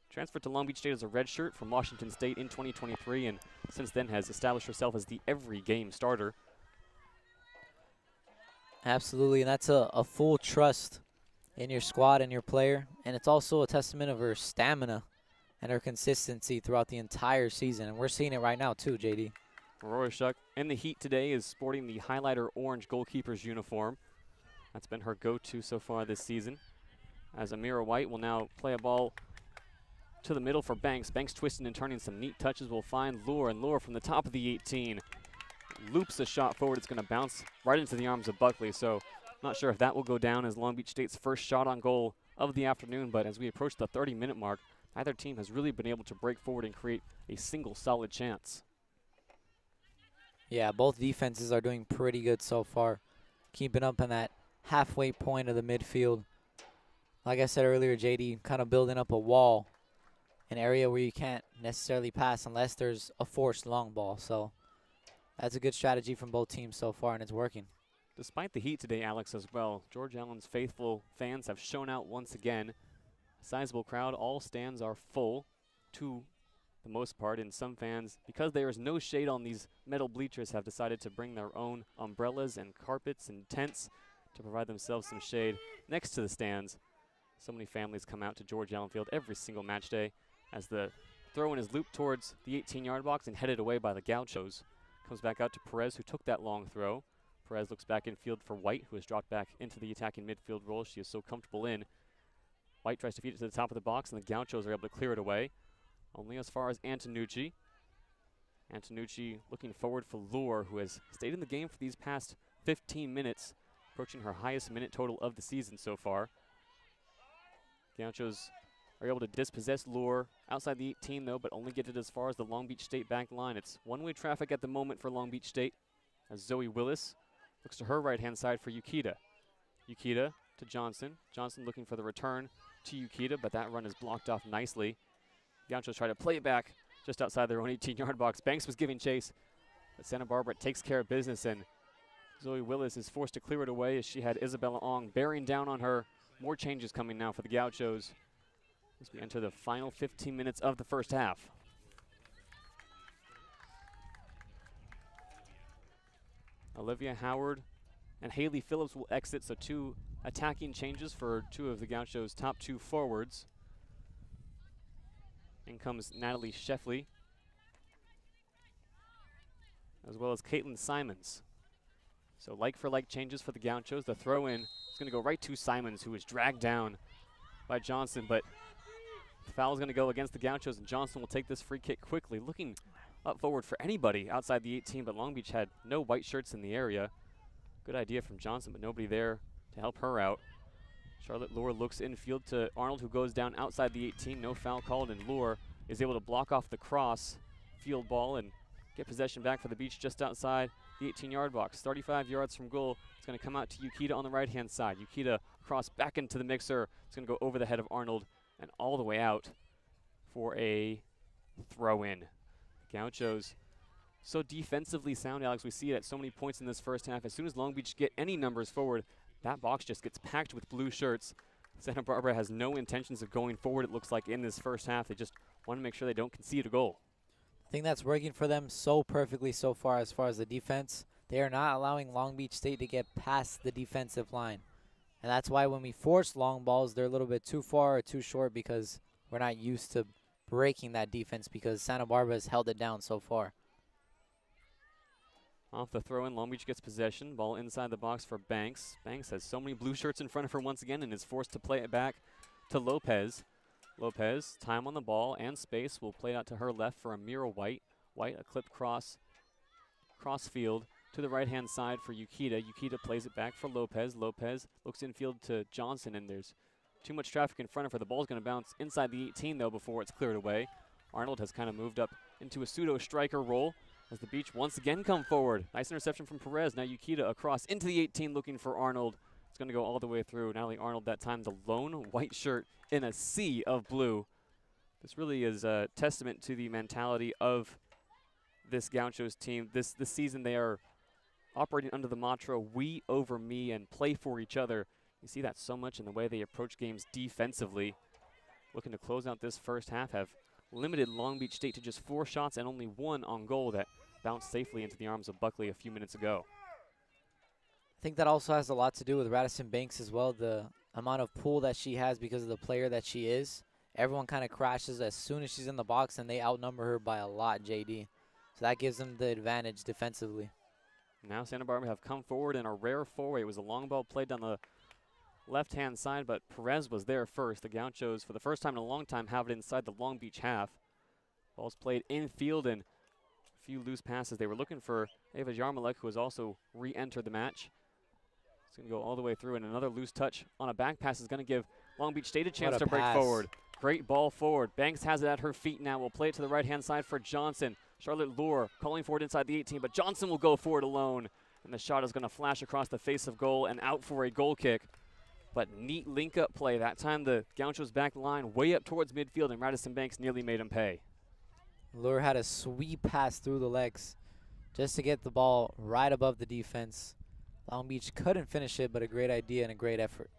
Transferred to Long Beach State as a redshirt from Washington State in 2023, and since then has established herself as the every-game starter. Absolutely, and that's a full trust in your squad and your player, and it's also a testament of her stamina and her consistency throughout the entire season, and we're seeing it right now too, JayDe. Aurora Shuck in the heat today is sporting the highlighter orange goalkeeper's uniform. That's been her go-to so far this season. as Amira White will now play a ball to the middle for Banks. Banks twisting and turning, some neat touches will find Lure, and Lure from the top of the 18 loops a shot forward. It's going to bounce right into the arms of Buckley, so not sure if that will go down as Long Beach State's first shot on goal of the afternoon, but as we approach the 30-minute mark, neither team has really been able to break forward and create a single solid chance. Yeah, both defenses are doing pretty good so far, keeping up in that halfway point of the midfield. Like I said earlier, JayDe kind of building up a wall, an area where you can't necessarily pass unless there's a forced long ball. So that's a good strategy from both teams so far, and it's working. Despite the heat today, Alex, as well, George Allen's faithful fans have shown out once again. A sizable crowd, all stands are full to the most part, and some fans, because there is no shade on these metal bleachers, have decided to bring their own umbrellas and carpets and tents to provide themselves some shade next to the stands. So many families come out to George Allen Field every single match day as the throw-in is looped towards the 18-yard box and headed away by the Gauchos. Comes back out to Perez, who took that long throw. Perez looks back in field for White, who has dropped back into the attacking midfield role she is so comfortable in. White tries to feed it to the top of the box, and the Gauchos are able to clear it away. Only as far as Antonucci. Antonucci looking forward for Lure, who has stayed in the game for these past 15 minutes, approaching her highest minute total of the season so far. Gauchos are able to dispossess Lure outside the 18, though, but only get it as far as the Long Beach State back line. It's one-way traffic at the moment for Long Beach State, as Zoe Willis looks to her right-hand side for Yukita. Yukita to Johnson. Johnson looking for the return to Yukita, but that run is blocked off nicely. Gauchos try to play it back just outside their own 18-yard box. Banks was giving chase, but Santa Barbara takes care of business, and Zoe Willis is forced to clear it away as she had Isabella Ong bearing down on her. More changes coming now for the Gauchos as we enter the final 15 minutes of the first half. Olivia Howard and Haley Phillips will exit, so two attacking changes for two of the Gauchos' top two forwards. In comes Natalie Sheffley, as well as Caitlin Simons. So like-for-like changes for the Gauchos. The throw-in is going to go right to Simons, who is dragged down by Johnson, but the foul is going to go against the Gauchos, and Johnson will take this free kick quickly, looking up forward for anybody outside the 18, but Long Beach had no white shirts in the area. Good idea from Johnson, but nobody there to help her out. Charlotte Lure looks infield to Arnold, who goes down outside the 18. No foul called, and Lure is able to block off the cross field ball and get possession back for the Beach just outside the 18-yard box. 35 yards from goal. It's going to come out to Yukita on the right-hand side. Yukita cross back into the mixer. It's going to go over the head of Arnold and all the way out for a throw-in. Gauchos so defensively sound, Alex. We see it at so many points in this first half. As soon as Long Beach get any numbers forward, that box just gets packed with blue shirts. Santa Barbara has no intentions of going forward, it looks like, in this first half. They just want to make sure they don't concede a goal. I think that's working for them so perfectly so far as the defense. They are not allowing Long Beach State to get past the defensive line. And that's why when we force long balls, they're a little bit too far or too short because we're not used to breaking that defense because Santa Barbara has held it down so far. Off the throw-in, Long Beach gets possession. Ball inside the box for Banks. Banks has so many blue shirts in front of her once again and is forced to play it back to Lopez. Lopez, time on the ball and space, will play it out to her left for Amira White. White, a clip cross field to the right-hand side for Yukita. Yukita plays it back for Lopez. Lopez looks infield to Johnson, and there's too much traffic in front of her. The ball's going to bounce inside the 18, though, before it's cleared away. Arnold has kind of moved up into a pseudo-striker role as the Beach once again come forward. Nice interception from Perez. Now Yukita across into the 18 looking for Arnold. It's going to go all the way through. Not only Arnold that time, the lone white shirt in a sea of blue. This really is a testament to the mentality of this Gauchos team. This season they are operating under the mantra, we over me, and play for each other. You see that so much in the way they approach games defensively. Looking to close out this first half, have limited Long Beach State to just 4 shots and only 1 on goal that bounced safely into the arms of Buckley a few minutes ago. I think that also has a lot to do with Radisson Banks as well, the amount of pull that she has because of the player that she is. Everyone kind of crashes as soon as she's in the box, and they outnumber her by a lot, JayDe. So that gives them the advantage defensively. Now Santa Barbara have come forward in a rare four-way. It was a long ball played down the left-hand side, but Perez was there first. The Gauchos, for the first time in a long time, have it inside the Long Beach half. Ball's played infield and a few loose passes. They were looking for Ava Yarmalek, who has also re-entered the match. It's going to go all the way through, and another loose touch on a back pass is going to give Long Beach State a chance to break forward. Great ball forward. Banks has it at her feet now. Will play it to the right-hand side for Johnson. Charlotte Lure calling for it inside the 18, but Johnson will go for it alone. And the shot is going to flash across the face of goal and out for a goal kick. But neat link-up play. That time the Gauchos back line way up towards midfield, and Radisson Banks nearly made him pay. Lure had a sweep pass through the legs just to get the ball right above the defense. Long Beach couldn't finish it, but a great idea and a great effort.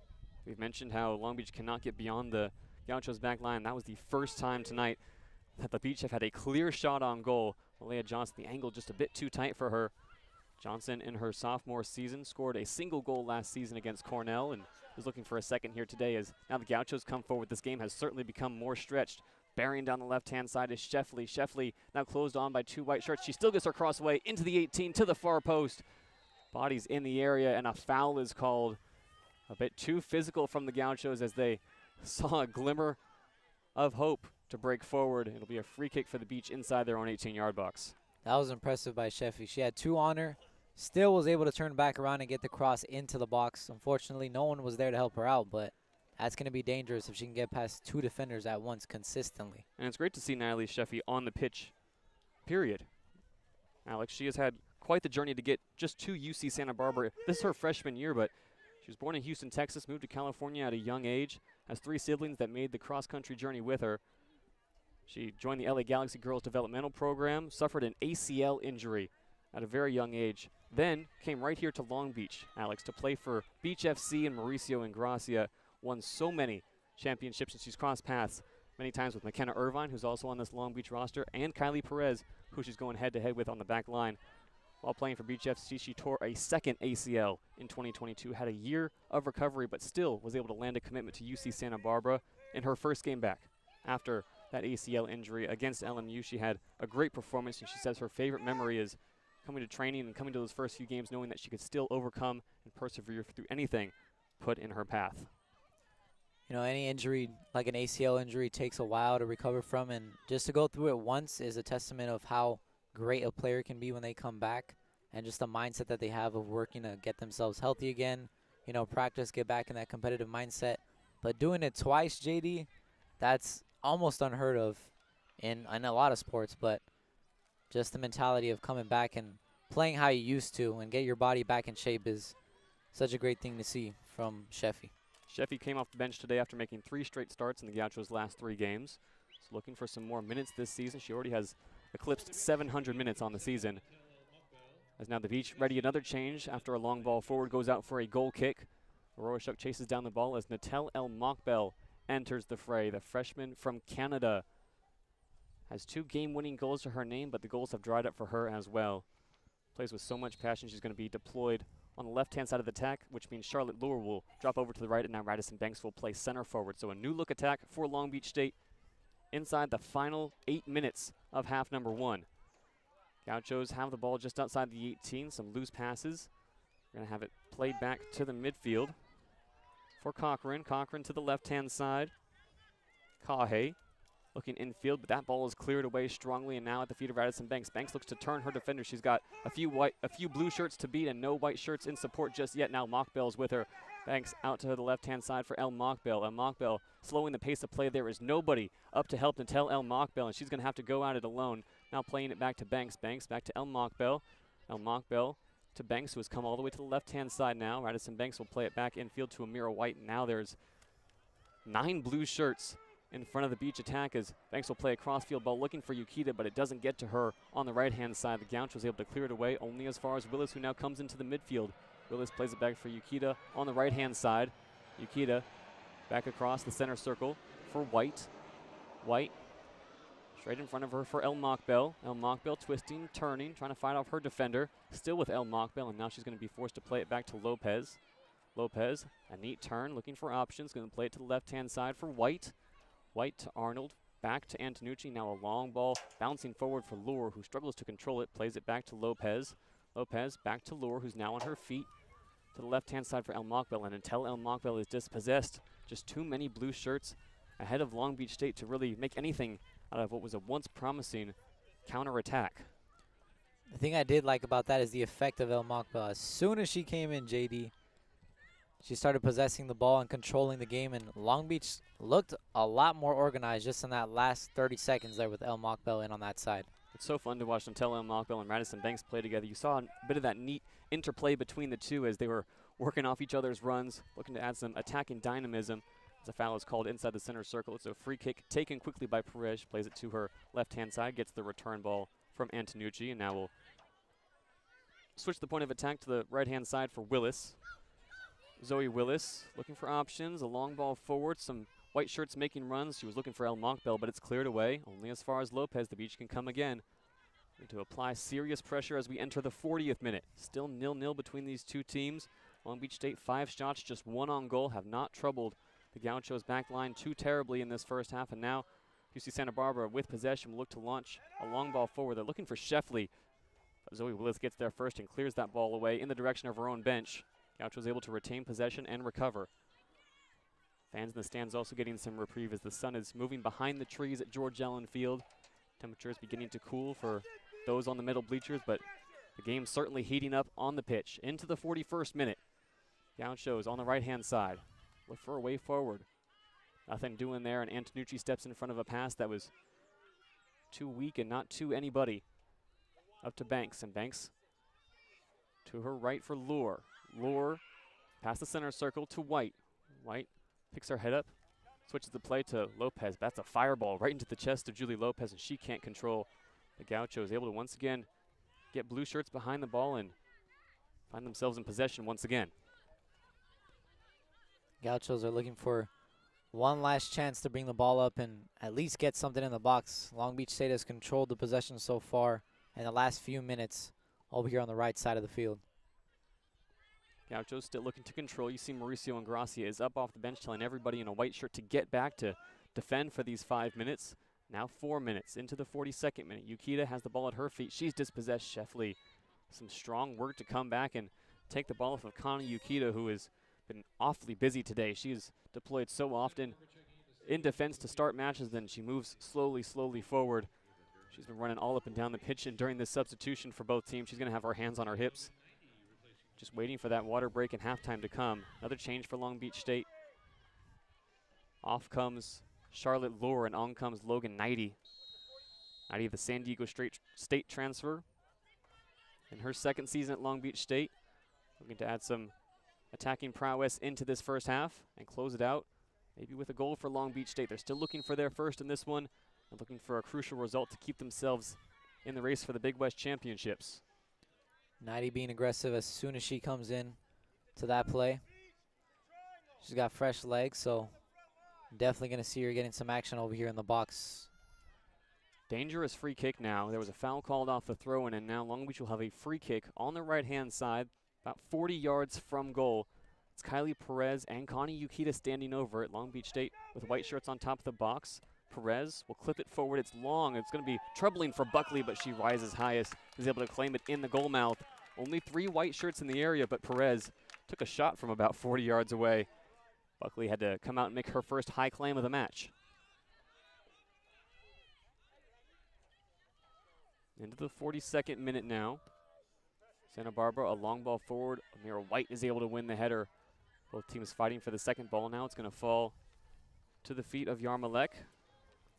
We've mentioned how Long Beach cannot get beyond the Gauchos back line. That was the first time tonight that the Beach have had a clear shot on goal. Malaya Johnson, the angle just a bit too tight for her. Johnson, in her sophomore season, scored a single goal last season against Cornell and is looking for a second here today as now the Gauchos come forward. This game has certainly become more stretched. Bearing down the left-hand side is Sheffley. Sheffley now closed on by two white shirts. She still gets her crossway into the 18 to the far post. Bodies in the area, and a foul is called. A bit too physical from the Gauchos as they saw a glimmer of hope to break forward. It'll be a free kick for the Beach inside their own 18-yard box. That was impressive by Sheffy. She had two on her, still was able to turn back around and get the cross into the box. Unfortunately, no one was there to help her out, but that's going to be dangerous if she can get past two defenders at once consistently. And it's great to see Natalie Sheffy on the pitch, period. Alex, she has had quite the journey to get just to UC Santa Barbara. This is her freshman year, but she was born in Houston, Texas, moved to California at a young age, has three siblings that made the cross-country journey with her. She joined the LA Galaxy Girls Developmental Program, suffered an ACL injury at a very young age, then came right here to Long Beach, Alex, to play for Beach FC and Mauricio Ingracia, won so many championships, and she's crossed paths many times with McKenna Irvine, who's also on this Long Beach roster, and Kylie Perez, who she's going head-to-head with on the back line. While playing for Beach FC, she tore a second ACL in 2022, had a year of recovery, but still was able to land a commitment to UC Santa Barbara in her first game back. After that ACL injury against LMU, she had a great performance, and she says her favorite memory is coming to training and coming to those first few games knowing that she could still overcome and persevere through anything put in her path. You know, any injury, like an ACL injury, takes a while to recover from, and just to go through it once is a testament of how great a player can be when they come back, and just the mindset that they have of working to get themselves healthy again, you know, practice, get back in that competitive mindset. But doing it twice, JayDe, that's almost unheard of in a lot of sports, but just the mentality of coming back and playing how you used to and get your body back in shape is such a great thing to see from Sheffy. Sheffy came off the bench today after making 3 straight starts in the Gauchos' last 3 games. She's looking for some more minutes this season. She already has eclipsed 700 minutes on the season. As now the Beach ready another change after a long ball forward goes out for a goal kick. Aurora Shuck chases down the ball as Natel El Mockbell enters the fray. The freshman from Canada has 2 game-winning goals to her name, but the goals have dried up for her as well. Plays with so much passion. She's going to be deployed on the left-hand side of the attack, which means Charlotte Lure will drop over to the right, and now Radisson Banks will play center forward. So a new look attack for Long Beach State inside the final 8 minutes of half number 1. Gauchos have the ball just outside the 18, some loose passes. We're going to have it played back to the midfield for Cochran. Cochran to the left-hand side. Kahe looking infield, but that ball is cleared away strongly, and now at the feet of Radisson Banks. Banks looks to turn her defender. She's got a few blue shirts to beat and no white shirts in support just yet. Now Mockbell's with her. Banks out to the left-hand side for El Mockbell. El Mockbell slowing the pace of play. There is nobody up to help Natel El Mockbell, and she's going to have to go at it alone. Now playing it back to Banks. Banks back to El Mockbell. El Mockbell to Banks, who has come all the way to the left-hand side now. Radisson Banks will play it back infield to Amira White. Now there's 9 blue shirts in front of the Beach attack as Banks will play a crossfield ball looking for Yukita, but it doesn't get to her on the right-hand side. The Gauchos was able to clear it away only as far as Willis, who now comes into the midfield. Willis plays it back for Yukita on the right-hand side. Yukita back across the center circle for White. White straight in front of her for El Mockbell. El Mockbell twisting, turning, trying to fight off her defender. Still with El Mockbell, and now she's going to be forced to play it back to Lopez. Lopez, a neat turn, looking for options. Going to play it to the left-hand side for White. White to Arnold, back to Antonucci. Now a long ball bouncing forward for Lure, who struggles to control it. Plays it back to Lopez. Lopez back to Lure, who's now on her feet. to the left-hand side for El Mokbel, and until El Mokbel is dispossessed, just too many blue shirts ahead of Long Beach State to really make anything out of what was a once promising counterattack. The thing I did like about that is the effect of El Mokbel. As soon as she came in, JayDe, she started possessing the ball and controlling the game, and Long Beach looked a lot more organized just in that last 30 seconds there with El Mokbel in on that side. It's so fun to watch until El Mokbel and Madison Banks play together. You saw a bit of that neat interplay between the two as they were working off each other's runs, looking to add some attacking dynamism. As a foul is called inside the center circle, it's a free kick taken quickly by Perez. Plays it to her left-hand side, gets the return ball from Antonucci, and now we'll switch the point of attack to the right-hand side for Willis. Zoe Willis looking for options, a long ball forward, some white shirts making runs. She was looking for El Mokbel, but it's cleared away. Only as far as Lopez. The Beach can come again. Need to apply serious pressure as we enter the 40th minute. Still 0-0 between these two teams. Long Beach State 5 shots, just 1 on goal, have not troubled the Gauchos back line too terribly in this first half. And now UC Santa Barbara with possession will look to launch a long ball forward. They're looking for Sheffley. Zoe Willis gets there first and clears that ball away in the direction of her own bench. Gauchos able to retain possession and recover. Fans in the stands also getting some reprieve as the sun is moving behind the trees at George Allen Field. Temperatures beginning to cool for those on the middle bleachers, but the game certainly heating up on the pitch. Into the 41st minute. Gauchos on the right-hand side. Look for a way forward. Nothing doing there, and Antonucci steps in front of a pass that was too weak and not to anybody. Up to Banks, and Banks to her right for Lure. Lure past the center circle to White. White picks her head up, switches the play to Lopez. That's a fireball right into the chest of Julie Lopez, and she can't control the Gauchos. Able to once again get blue shirts behind the ball and find themselves in possession once again. Gauchos are looking for one last chance to bring the ball up and at least get something in the box. Long Beach State has controlled the possession so far in the last few minutes over here on the right side of the field. Gauchos still looking to control. You see Mauricio Ingracia is up off the bench telling everybody in a white shirt to get back to defend for these 5 minutes. Now 4 minutes into the 42nd minute. Yukita has the ball at her feet. She's dispossessed. Sheffley, some strong work to come back and take the ball off of Connie Yukita, who has been awfully busy today. She's deployed so often in defense to start matches, then she moves slowly forward. She's been running all up and down the pitch, and during this substitution for both teams, she's going to have her hands on her hips. Just waiting for that water break and halftime to come. Another change for Long Beach State. Off comes Charlotte Lure, and on comes Logan Knighty. Knighty, the San Diego State transfer. In her second season at Long Beach State. Looking to add some attacking prowess into this first half and close it out. Maybe with a goal for Long Beach State. They're still looking for their first in this one. And looking for a crucial result to keep themselves in the race for the Big West Championships. Knighty being aggressive as soon as she comes in to that play. She's got fresh legs, so definitely going to see her getting some action over here in the box. Dangerous free kick now. There was a foul called off the throw-in, and now Long Beach will have a free kick on the right-hand side, about 40 yards from goal. It's Kylie Perez and Connie Yukita standing over it. Long Beach State with white shirts on top of the box. Perez will clip it forward. It's long. It's going to be troubling for Buckley, but she rises highest. Is able to claim it in the goal mouth. Only 3 white shirts in the area, but Perez took a shot from about 40 yards away. Buckley had to come out and make her first high claim of the match. Into the 42nd minute now. Santa Barbara, a long ball forward. Amira White is able to win the header. Both teams fighting for the second ball now. It's going to fall to the feet of Yarmalek.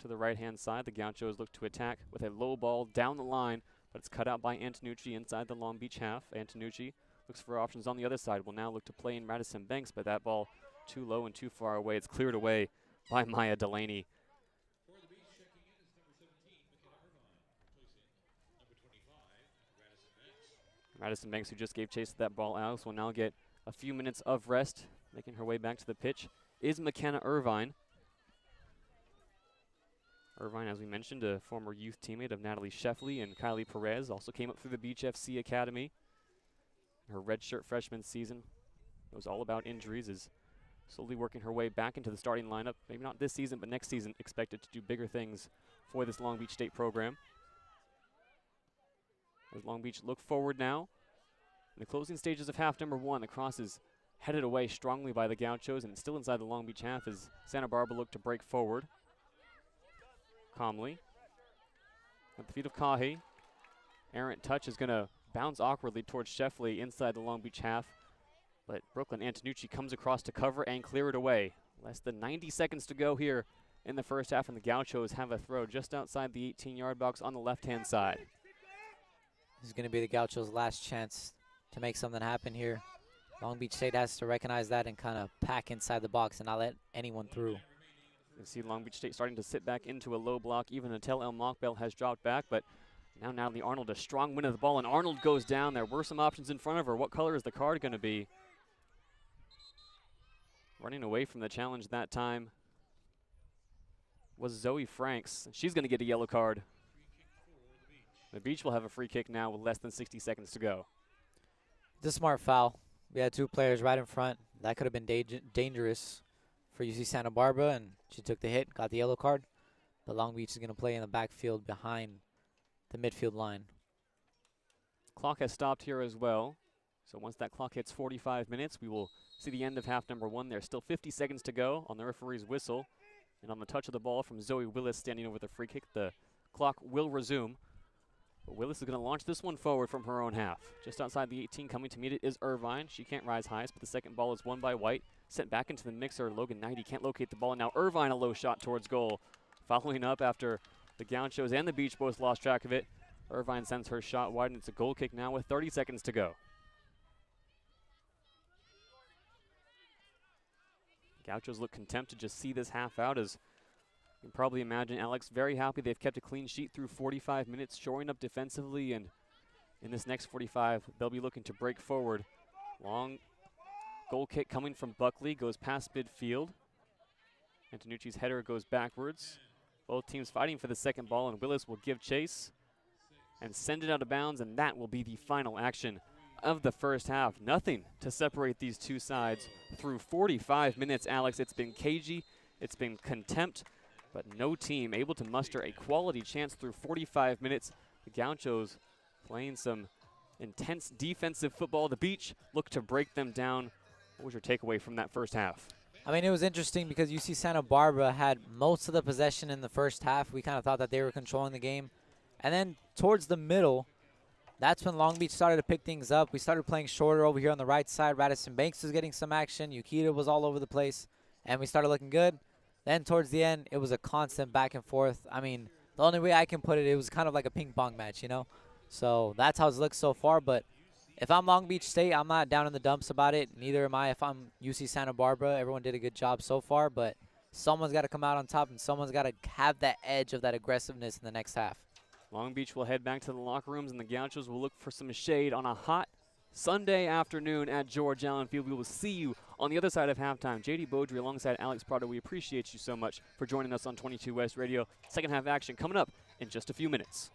To the right-hand side, the Gauchos look to attack with a low ball down the line, but it's cut out by Antonucci inside the Long Beach half. Antonucci looks for options on the other side. Will now look to play in Madison Banks, but that ball too low and too far away. It's cleared away by Maya Delaney. Madison Banks, who just gave chase to that ball, Alex, will now get a few minutes of rest. Making her way back to the pitch is McKenna Irvine. Irvine, as we mentioned, a former youth teammate of Natalie Sheffley and Kylie Perez, also came up through the Beach FC Academy. Her redshirt freshman season was all about injuries, is slowly working her way back into the starting lineup. Maybe not this season, but next season expected to do bigger things for this Long Beach State program. As Long Beach look forward now, In the closing stages of half number 1, the cross is headed away strongly by the Gauchos, and it's still inside the Long Beach half as Santa Barbara look to break forward. Calmly. At the feet of Kahi. Errant touch is going to bounce awkwardly towards Sheffley inside the Long Beach half. But Brooklyn Antonucci comes across to cover and clear it away. Less than 90 seconds to go here in the first half, and the Gauchos have a throw just outside the 18-yard box on the left-hand side. This is going to be the Gauchos' last chance to make something happen here. Long Beach State has to recognize that and kind of pack inside the box and not let anyone through. You see Long Beach State starting to sit back into a low block. Even until El Mockbell has dropped back, but now Natalie Arnold, a strong win of the ball, and Arnold goes down. There were some options in front of her. What color is the card going to be? Running away from the challenge that time was Zoe Franks. She's going to get a yellow card. The Beach will have a free kick now with less than 60 seconds to go. It's a smart foul. We had 2 players right in front. That could have been dangerous for UC Santa Barbara, and she took the hit, got the yellow card. But Long Beach is going to play in the backfield behind the midfield line. Clock has stopped here as well. So once that clock hits 45 minutes, we will see the end of half number 1. There's still 50 seconds to go on the referee's whistle. And on the touch of the ball from Zoe Willis standing over the free kick, the clock will resume. But Willis is going to launch this one forward from her own half. Just outside the 18, coming to meet it is Irvine. She can't rise highest, but the second ball is won by White. Sent back into the mixer. Logan Knight, he can't locate the ball. And now Irvine, a low shot towards goal. Following up after the Gauchos and the Beach both lost track of it. Irvine sends her shot wide, and it's a goal kick now with 30 seconds to go. Gauchos look content to just see this half out, as you can probably imagine Alex very happy. They've kept a clean sheet through 45 minutes, shoring up defensively, and in this next 45, they'll be looking to break forward. Long goal kick coming from Buckley, goes past midfield. Antonucci's header goes backwards. Both teams fighting for the second ball, and Willis will give chase and send it out of bounds, and that will be the final action of the first half. Nothing to separate these two sides through 45 minutes, Alex. It's been cagey, it's been contempt, but no team able to muster a quality chance through 45 minutes. The Gauchos playing some intense defensive football. The Beach look to break them down. What was your takeaway from that first half? I mean, it was interesting because UC Santa Barbara had most of the possession in the first half. We kind of thought that they were controlling the game. And then towards the middle, that's when Long Beach started to pick things up. We started playing shorter over here on the right side. Radisson Banks was getting some action. Yukita was all over the place. And we started looking good. Then towards the end, it was a constant back and forth. I mean, the only way I can put it, it was kind of like a ping pong match, you know? So that's how it's looked so far. But if I'm Long Beach State, I'm not down in the dumps about it. Neither am I if I'm UC Santa Barbara. Everyone did a good job so far. But someone's got to come out on top, and someone's got to have that edge of that aggressiveness in the next half. Long Beach will head back to the locker rooms, and the Gauchos will look for some shade on a hot Sunday afternoon at George Allen Field. We will see you on the other side of halftime. JayDe Beaudry alongside Alex Prado. We appreciate you so much for joining us on 22 West Radio. Second half action coming up in just a few minutes.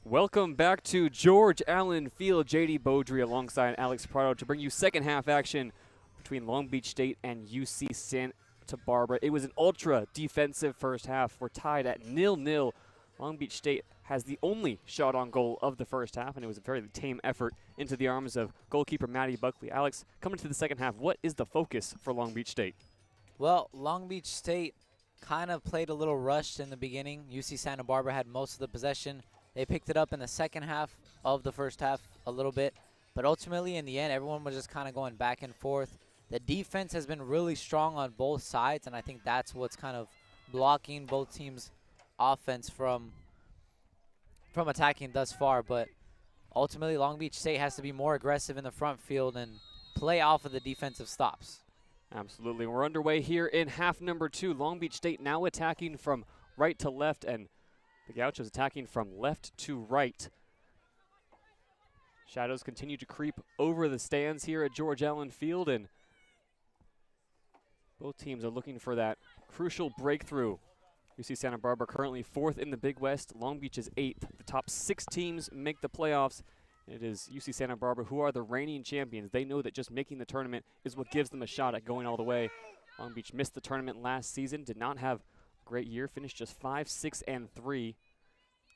Welcome back to George Allen Field. JayDe Beaudry alongside Alex Prado to bring you second half action between Long Beach State and UC Santa Barbara. It was an ultra defensive first half. We're tied at 0-0. Long Beach State has the only shot on goal of the first half, and it was a very tame effort into the arms of goalkeeper Maddie Buckley. Alex, coming to the second half, what is the focus for Long Beach State? Well, Long Beach State kind of played a little rushed in the beginning. UC Santa Barbara had most of the possession. They picked it up in the second half of the first half a little bit, but ultimately in the end, everyone was just kind of going back and forth. The defense has been really strong on both sides, and I think that's what's kind of blocking both teams' offense from attacking thus far. But ultimately, Long Beach State has to be more aggressive in the front field and play off of the defensive stops. Absolutely. We're underway here in half number 2. Long Beach State now attacking from right to left, and the Gauchos attacking from left to right. Shadows continue to creep over the stands here at George Allen Field, and both teams are looking for that crucial breakthrough. UC Santa Barbara currently 4th in the Big West. Long Beach is 8th. The top 6 teams make the playoffs. It is UC Santa Barbara who are the reigning champions. They know that just making the tournament is what gives them a shot at going all the way. Long Beach missed the tournament last season, did not have great year, finished just 5-6-3.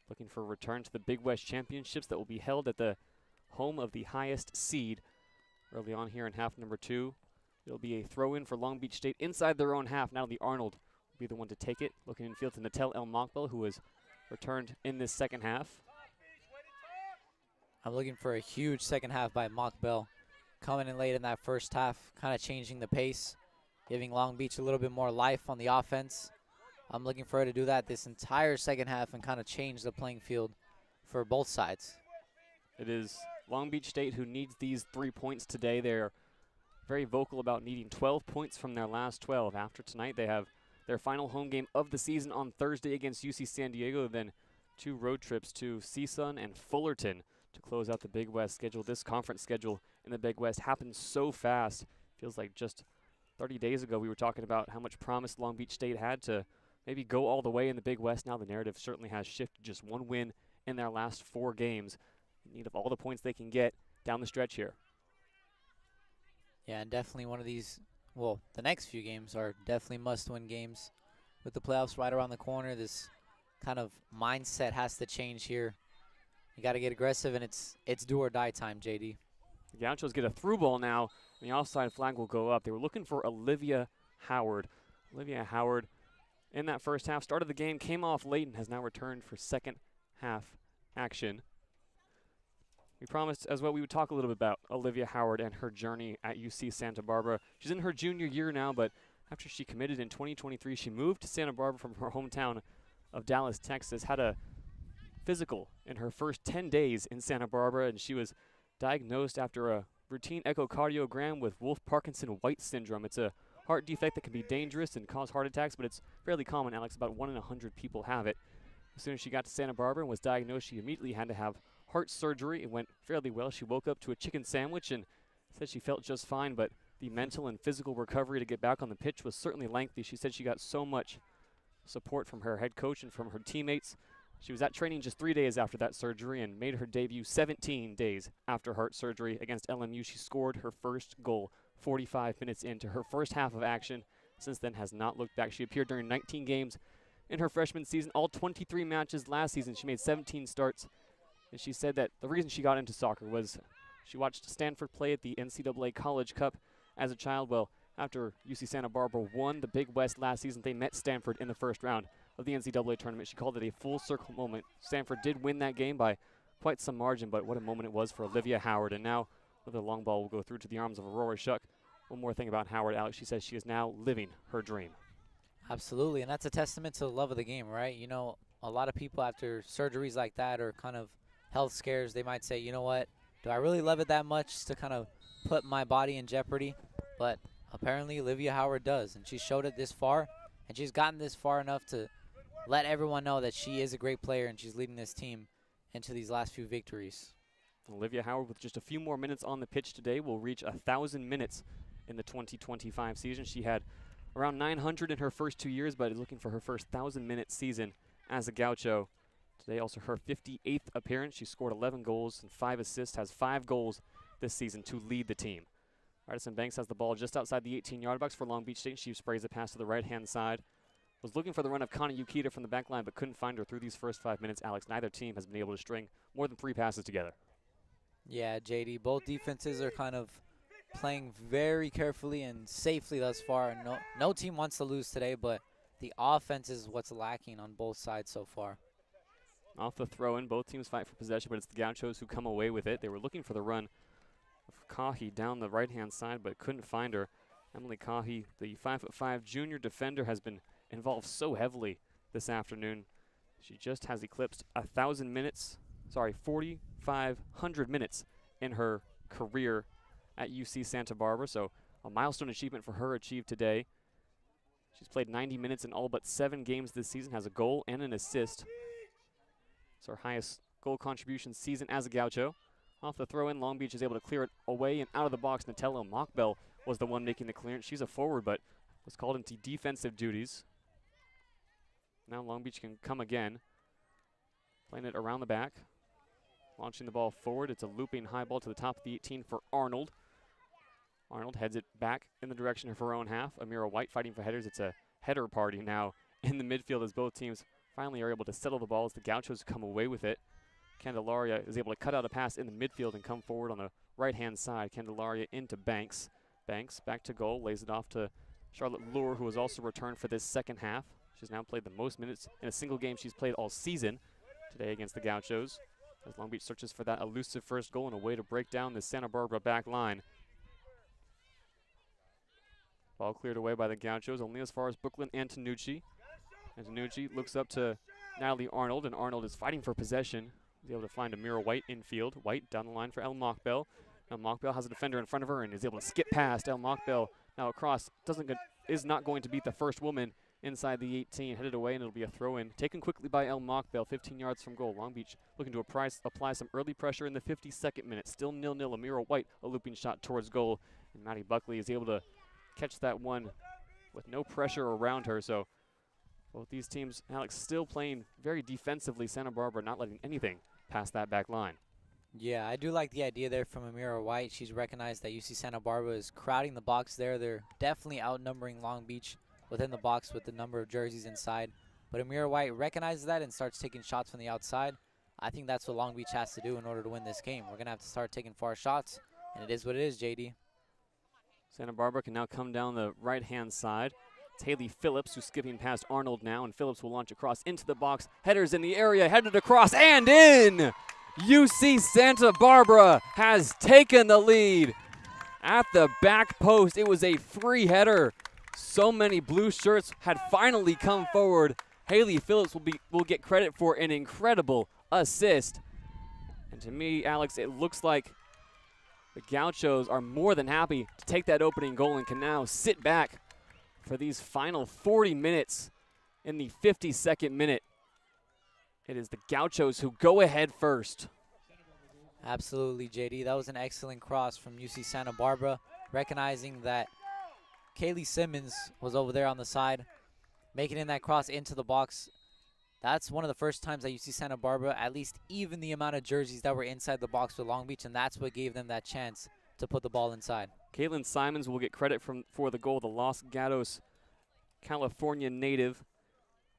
Looking for a return to the Big West Championships that will be held at the home of the highest seed early on here in half number 2. It'll be a throw-in for Long Beach State inside their own half. Natalie Arnold will be the one to take it. Looking in field to Natel El Mokbel, who has returned in this second half. I'm looking for a huge second half by Mokbel, coming in late in that first half, kind of changing the pace, giving Long Beach a little bit more life on the offense. I'm looking for her to do that this entire second half and kind of change the playing field for both sides. It is Long Beach State who needs these 3 points today. They're very vocal about needing 12 points from their last 12. After tonight, they have their final home game of the season on Thursday against UC San Diego, then 2 road trips to CSUN and Fullerton to close out the Big West schedule. This conference schedule in the Big West happens so fast. Feels like just 30 days ago we were talking about how much promise Long Beach State had to maybe go all the way in the Big West. Now the narrative certainly has shifted. Just 1 win in their last 4 games. In need of all the points they can get down the stretch here. Yeah, and definitely one of these, well, the next few games are definitely must-win games. With the playoffs right around the corner, this kind of mindset has to change here. You got to get aggressive, and it's do or die time, JayDe. The Gauchos get a through ball now, and the offside flag will go up. They were looking for Olivia Howard. Olivia Howard, in that first half, started the game, came off late, and has now returned for second half action. We promised as well we would talk a little bit about Olivia Howard and her journey at UC Santa Barbara. She's in her junior year now, but after she committed in 2023, she moved to Santa Barbara from her hometown of Dallas, Texas, had a physical in her first 10 days in Santa Barbara, and she was diagnosed after a routine echocardiogram with Wolff-Parkinson-White syndrome. It's a heart defect that can be dangerous and cause heart attacks, but it's fairly common, Alex. About 1 in 100 people have it. As soon as she got to Santa Barbara and was diagnosed, she immediately had to have heart surgery. It went fairly well. She woke up to a chicken sandwich and said she felt just fine, but the mental and physical recovery to get back on the pitch was certainly lengthy. She said she got so much support from her head coach and from her teammates. She was at training just 3 days after that surgery and made her debut 17 days after heart surgery against LMU. She scored her first goal 45 minutes into her first half of action. Since then has not looked back. She appeared during 19 games in her freshman season, all 23 matches last season. She made 17 starts. And she said that the reason she got into soccer was she watched Stanford play at the NCAA College Cup as a child. Well, after UC Santa Barbara won the Big West last season, they met Stanford in the first round of the NCAA tournament. She called it a full circle moment. Stanford did win that game by quite some margin, but what a moment it was for Olivia Howard. And now the long ball will go through to the arms of Aurora Shuck. One more thing about Howard, Alex. She says she is now living her dream. Absolutely, and that's a testament to the love of the game, right? You know, a lot of people after surgeries like that or kind of health scares, they might say, you know what, do I really love it that much to kind of put my body in jeopardy? But apparently Olivia Howard does, and she showed it this far, and she's gotten this far enough to let everyone know that she is a great player and she's leading this team into these last few victories. Olivia Howard, with just a few more minutes on the pitch today, will reach 1,000 minutes in the 2025 season. She had around 900 in her first 2 years, but is looking for her first 1,000-minute season as a Gaucho Today also her 58th appearance. She scored 11 goals and 5 assists, has 5 goals this season to lead the team. Radisson Banks has the ball just outside the 18-yard box for Long Beach State. She sprays a pass to the right-hand side. Was looking for the run of Connie Yukita from the back line, but couldn't find her through these first 5 minutes. Alex, neither team has been able to string more than 3 passes together. Yeah, JayDe, both defenses are kind of playing very carefully and safely thus far. No team wants to lose today, but the offense is what's lacking on both sides so far. Off the throw-in, both teams fight for possession, but it's the Gauchos who come away with it. They were looking for the run of Kahi down the right-hand side, but couldn't find her. Emily Kahi, the 5'5" junior defender, has been involved so heavily this afternoon. She just has eclipsed 4,500 minutes in her career at UC Santa Barbara, so a milestone achievement for her achieved today. She's played 90 minutes in all but 7 games this season, has a goal and an assist. It's her highest goal contribution season as a Gaucho. Off the throw-in, Long Beach is able to clear it away and out of the box. Natello Mockbell was the one making the clearance. She's a forward, but was called into defensive duties. Now Long Beach can come again. Playing it around the back. Launching the ball forward. It's a looping high ball to the top of the 18 for Arnold. Arnold heads it back in the direction of her own half. Amira White fighting for headers. It's a header party now in the midfield as both teams finally are able to settle the ball as the Gauchos come away with it. Candelaria is able to cut out a pass in the midfield and come forward on the right-hand side. Candelaria into Banks. Banks back to goal, lays it off to Charlotte Lure, who has also returned for this second half. She's now played the most minutes in a single game she's played all season today against the Gauchos, as Long Beach searches for that elusive first goal and a way to break down the Santa Barbara back line. Ball cleared away by the Gauchos, only as far as Brooklyn Antonucci. Antonucci looks up to Natalie Arnold, and Arnold is fighting for possession. He's able to find Amira White infield. White down the line for El Mockbell. Now Mockbell has a defender in front of her and is able to skip past El Mockbell. Now across, is not going to beat the first woman inside the 18. Headed away, and it'll be a throw-in. Taken quickly by El Mockbell, 15 yards from goal. Long Beach looking to apply some early pressure in the 52nd minute. Still 0-0. Amira White, a looping shot towards goal. And Maddie Buckley is able to catch that one with no pressure around her. So both these teams, Alex, still playing very defensively. Santa Barbara not letting anything past that back line. Yeah, I do like the idea there from Amira White. She's recognized that UC Santa Barbara is crowding the box there. They're definitely outnumbering Long Beach within the box with the number of jerseys inside. But Amira White recognizes that and starts taking shots from the outside. I think that's what Long Beach has to do in order to win this game. We're going to have to start taking far shots, and it is what it is, JayDe. Santa Barbara can now come down the right-hand side. It's Haley Phillips who's skipping past Arnold now, and Phillips will launch across into the box. Headers in the area, headed across and in! UC Santa Barbara has taken the lead at the back post. It was a free header. So many blue shirts had finally come forward. Haley Phillips will get credit for an incredible assist. And to me, Alex, it looks like the Gauchos are more than happy to take that opening goal and can now sit back for these final 40 minutes in the 52nd minute. It is the Gauchos who go ahead first. Absolutely, JayDe. That was an excellent cross from UC Santa Barbara, recognizing that Kaylee Simmons was over there on the side, making in that cross into the box. That's one of the first times that UC Santa Barbara at least even the amount of jerseys that were inside the box with Long Beach, and that's what gave them that chance to put the ball inside. Caitlin Simons will get credit for the goal. The Los Gatos, California native,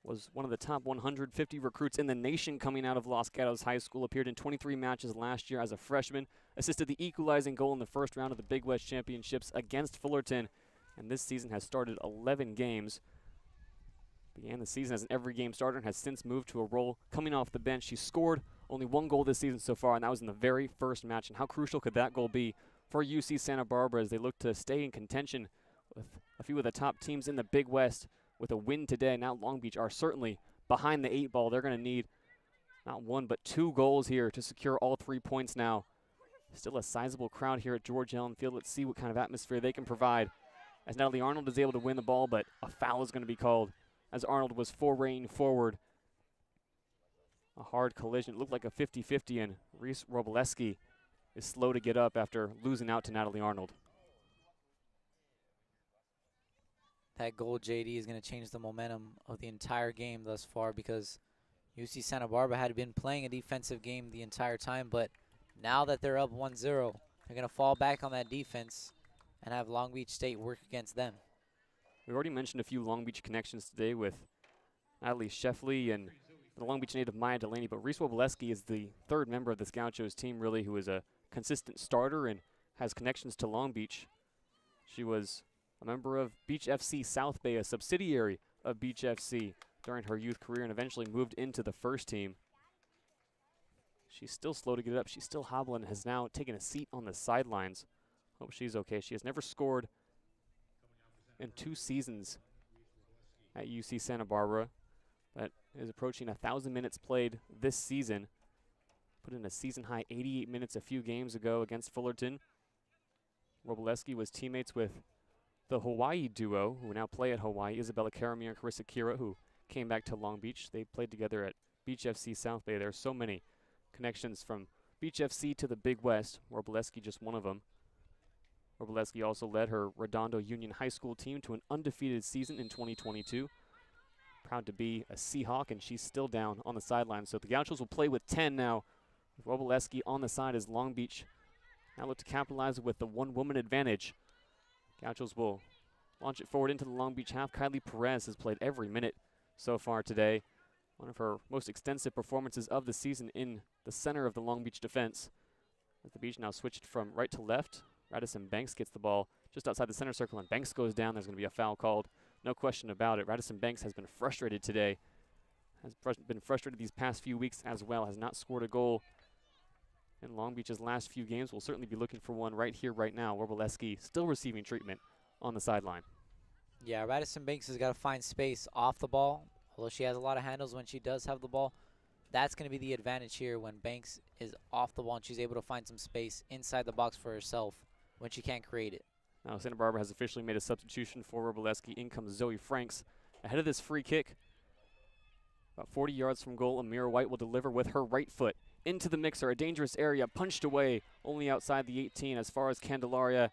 was one of the top 150 recruits in the nation coming out of Los Gatos High School, appeared in 23 matches last year as a freshman, assisted the equalizing goal in the first round of the Big West Championships against Fullerton, and this season has started 11 games. Began the season as an every game starter and has since moved to a role coming off the bench. She scored only 1 goal this season so far, and that was in the very first match. And how crucial could that goal be for UC Santa Barbara as they look to stay in contention with a few of the top teams in the Big West with a win today. Now Long Beach are certainly behind the 8 ball. They're going to need not 1 but 2 goals here to secure all 3 points now. Still a sizable crowd here at George Allen Field. Let's see what kind of atmosphere they can provide as Natalie Arnold is able to win the ball, but a foul is going to be called as Arnold was foraying forward. A hard collision. It looked like a 50-50, and Reese Robleski is slow to get up after losing out to Natalie Arnold. That goal, JayDe, is going to change the momentum of the entire game thus far because UC Santa Barbara had been playing a defensive game the entire time, but now that they're up 1-0, they're going to fall back on that defense and have Long Beach State work against them. We already mentioned a few Long Beach connections today with Natalie Sheffley and the Long Beach native Maya Delaney, but Reese Wobleski is the third member of this Gauchos team, really, who is a consistent starter and has connections to Long Beach. She was a member of Beach FC South Bay, a subsidiary of Beach FC during her youth career, and eventually moved into the first team. She's still slow to get up. She's still hobbling, has now taken a seat on the sidelines. Hope she's okay. She has never scored in 2 seasons at UC Santa Barbara, but is approaching 1,000 minutes played this season. Put in a season-high 88 minutes a few games ago against Fullerton. Wobleski was teammates with the Hawaii duo, who now play at Hawaii, Isabella Caramir and Carissa Kira, who came back to Long Beach. They played together at Beach FC South Bay. There are so many connections from Beach FC to the Big West. Wobleski just one of them. Wobleski also led her Redondo Union High School team to an undefeated season in 2022. Proud to be a Seahawk, and she's still down on the sideline. So the Gauchos will play with 10 now, with Wobleski on the side as Long Beach now look to capitalize with the one-woman advantage. Gauchos will launch it forward into the Long Beach half. Kylie Perez has played every minute so far today. One of her most extensive performances of the season in the center of the Long Beach defense. As the Beach now switched from right to left, Radisson Banks gets the ball just outside the center circle, and Banks goes down. There's going to be a foul called. No question about it. Radisson Banks has been frustrated today. Has been frustrated these past few weeks as well. Has not scored a goal in Long Beach's last few games. We'll certainly be looking for one right here, right now. Wobleski still receiving treatment on the sideline. Yeah, Radisson Banks has got to find space off the ball. Although she has a lot of handles when she does have the ball, that's going to be the advantage here when Banks is off the ball and she's able to find some space inside the box for herself when she can't create it. Now Santa Barbara has officially made a substitution for Wobleski. In comes Zoe Franks. Ahead of this free kick, about 40 yards from goal, Amira White will deliver with her right foot into the mixer. A dangerous area, punched away only outside the 18 as far as Candelaria.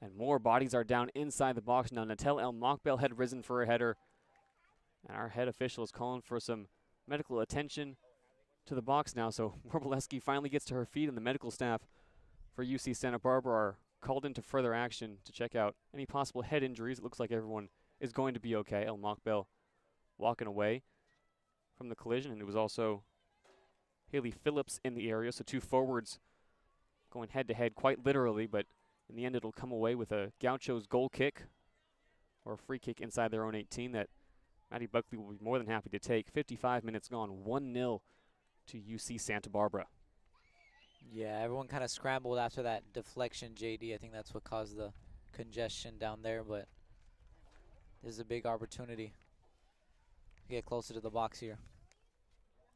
And more bodies are down inside the box now. Natel El Mockbel had risen for a header. And our head official is calling for some medical attention to the box now. So Wobleski finally gets to her feet, and the medical staff for UC Santa Barbara are called into further action to check out any possible head injuries. It looks like everyone is going to be okay. El Mockbel walking away from the collision, and it was also Haley Phillips in the area. So 2 forwards going head-to-head quite literally, but in the end it'll come away with a Gauchos goal kick or a free kick inside their own 18 that Maddie Buckley will be more than happy to take. 55 minutes gone, 1-0 to UC Santa Barbara. Yeah, everyone kind of scrambled after that deflection, JayDe. I think that's what caused the congestion down there, but this is a big opportunity to get closer to the box here.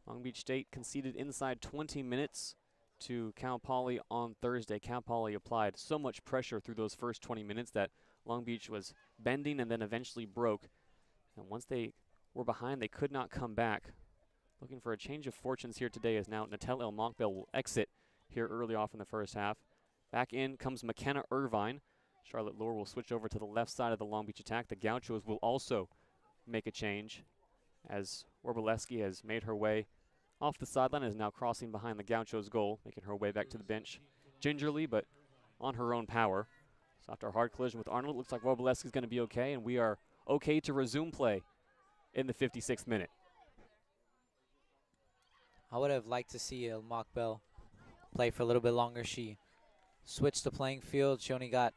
Long Beach State conceded inside 20 minutes to Cal Poly on Thursday. Cal Poly applied so much pressure through those first 20 minutes that Long Beach was bending and then eventually broke. And once they were behind, they could not come back. Looking for a change of fortunes here today as now Natel El Mockbel will exit here early off in the first half. Back in comes McKenna Irvine. Charlotte Lohr will switch over to the left side of the Long Beach attack. The Gauchos will also make a change as Wobleski has made her way off the sideline and is now crossing behind the Gauchos goal, making her way back to the bench gingerly but on her own power. So after a hard collision with Arnold, it looks like Wobleski's going to be okay, and we are okay to resume play in the 56th minute. I would have liked to see El Mockbel play for a little bit longer. She switched the playing field. She only got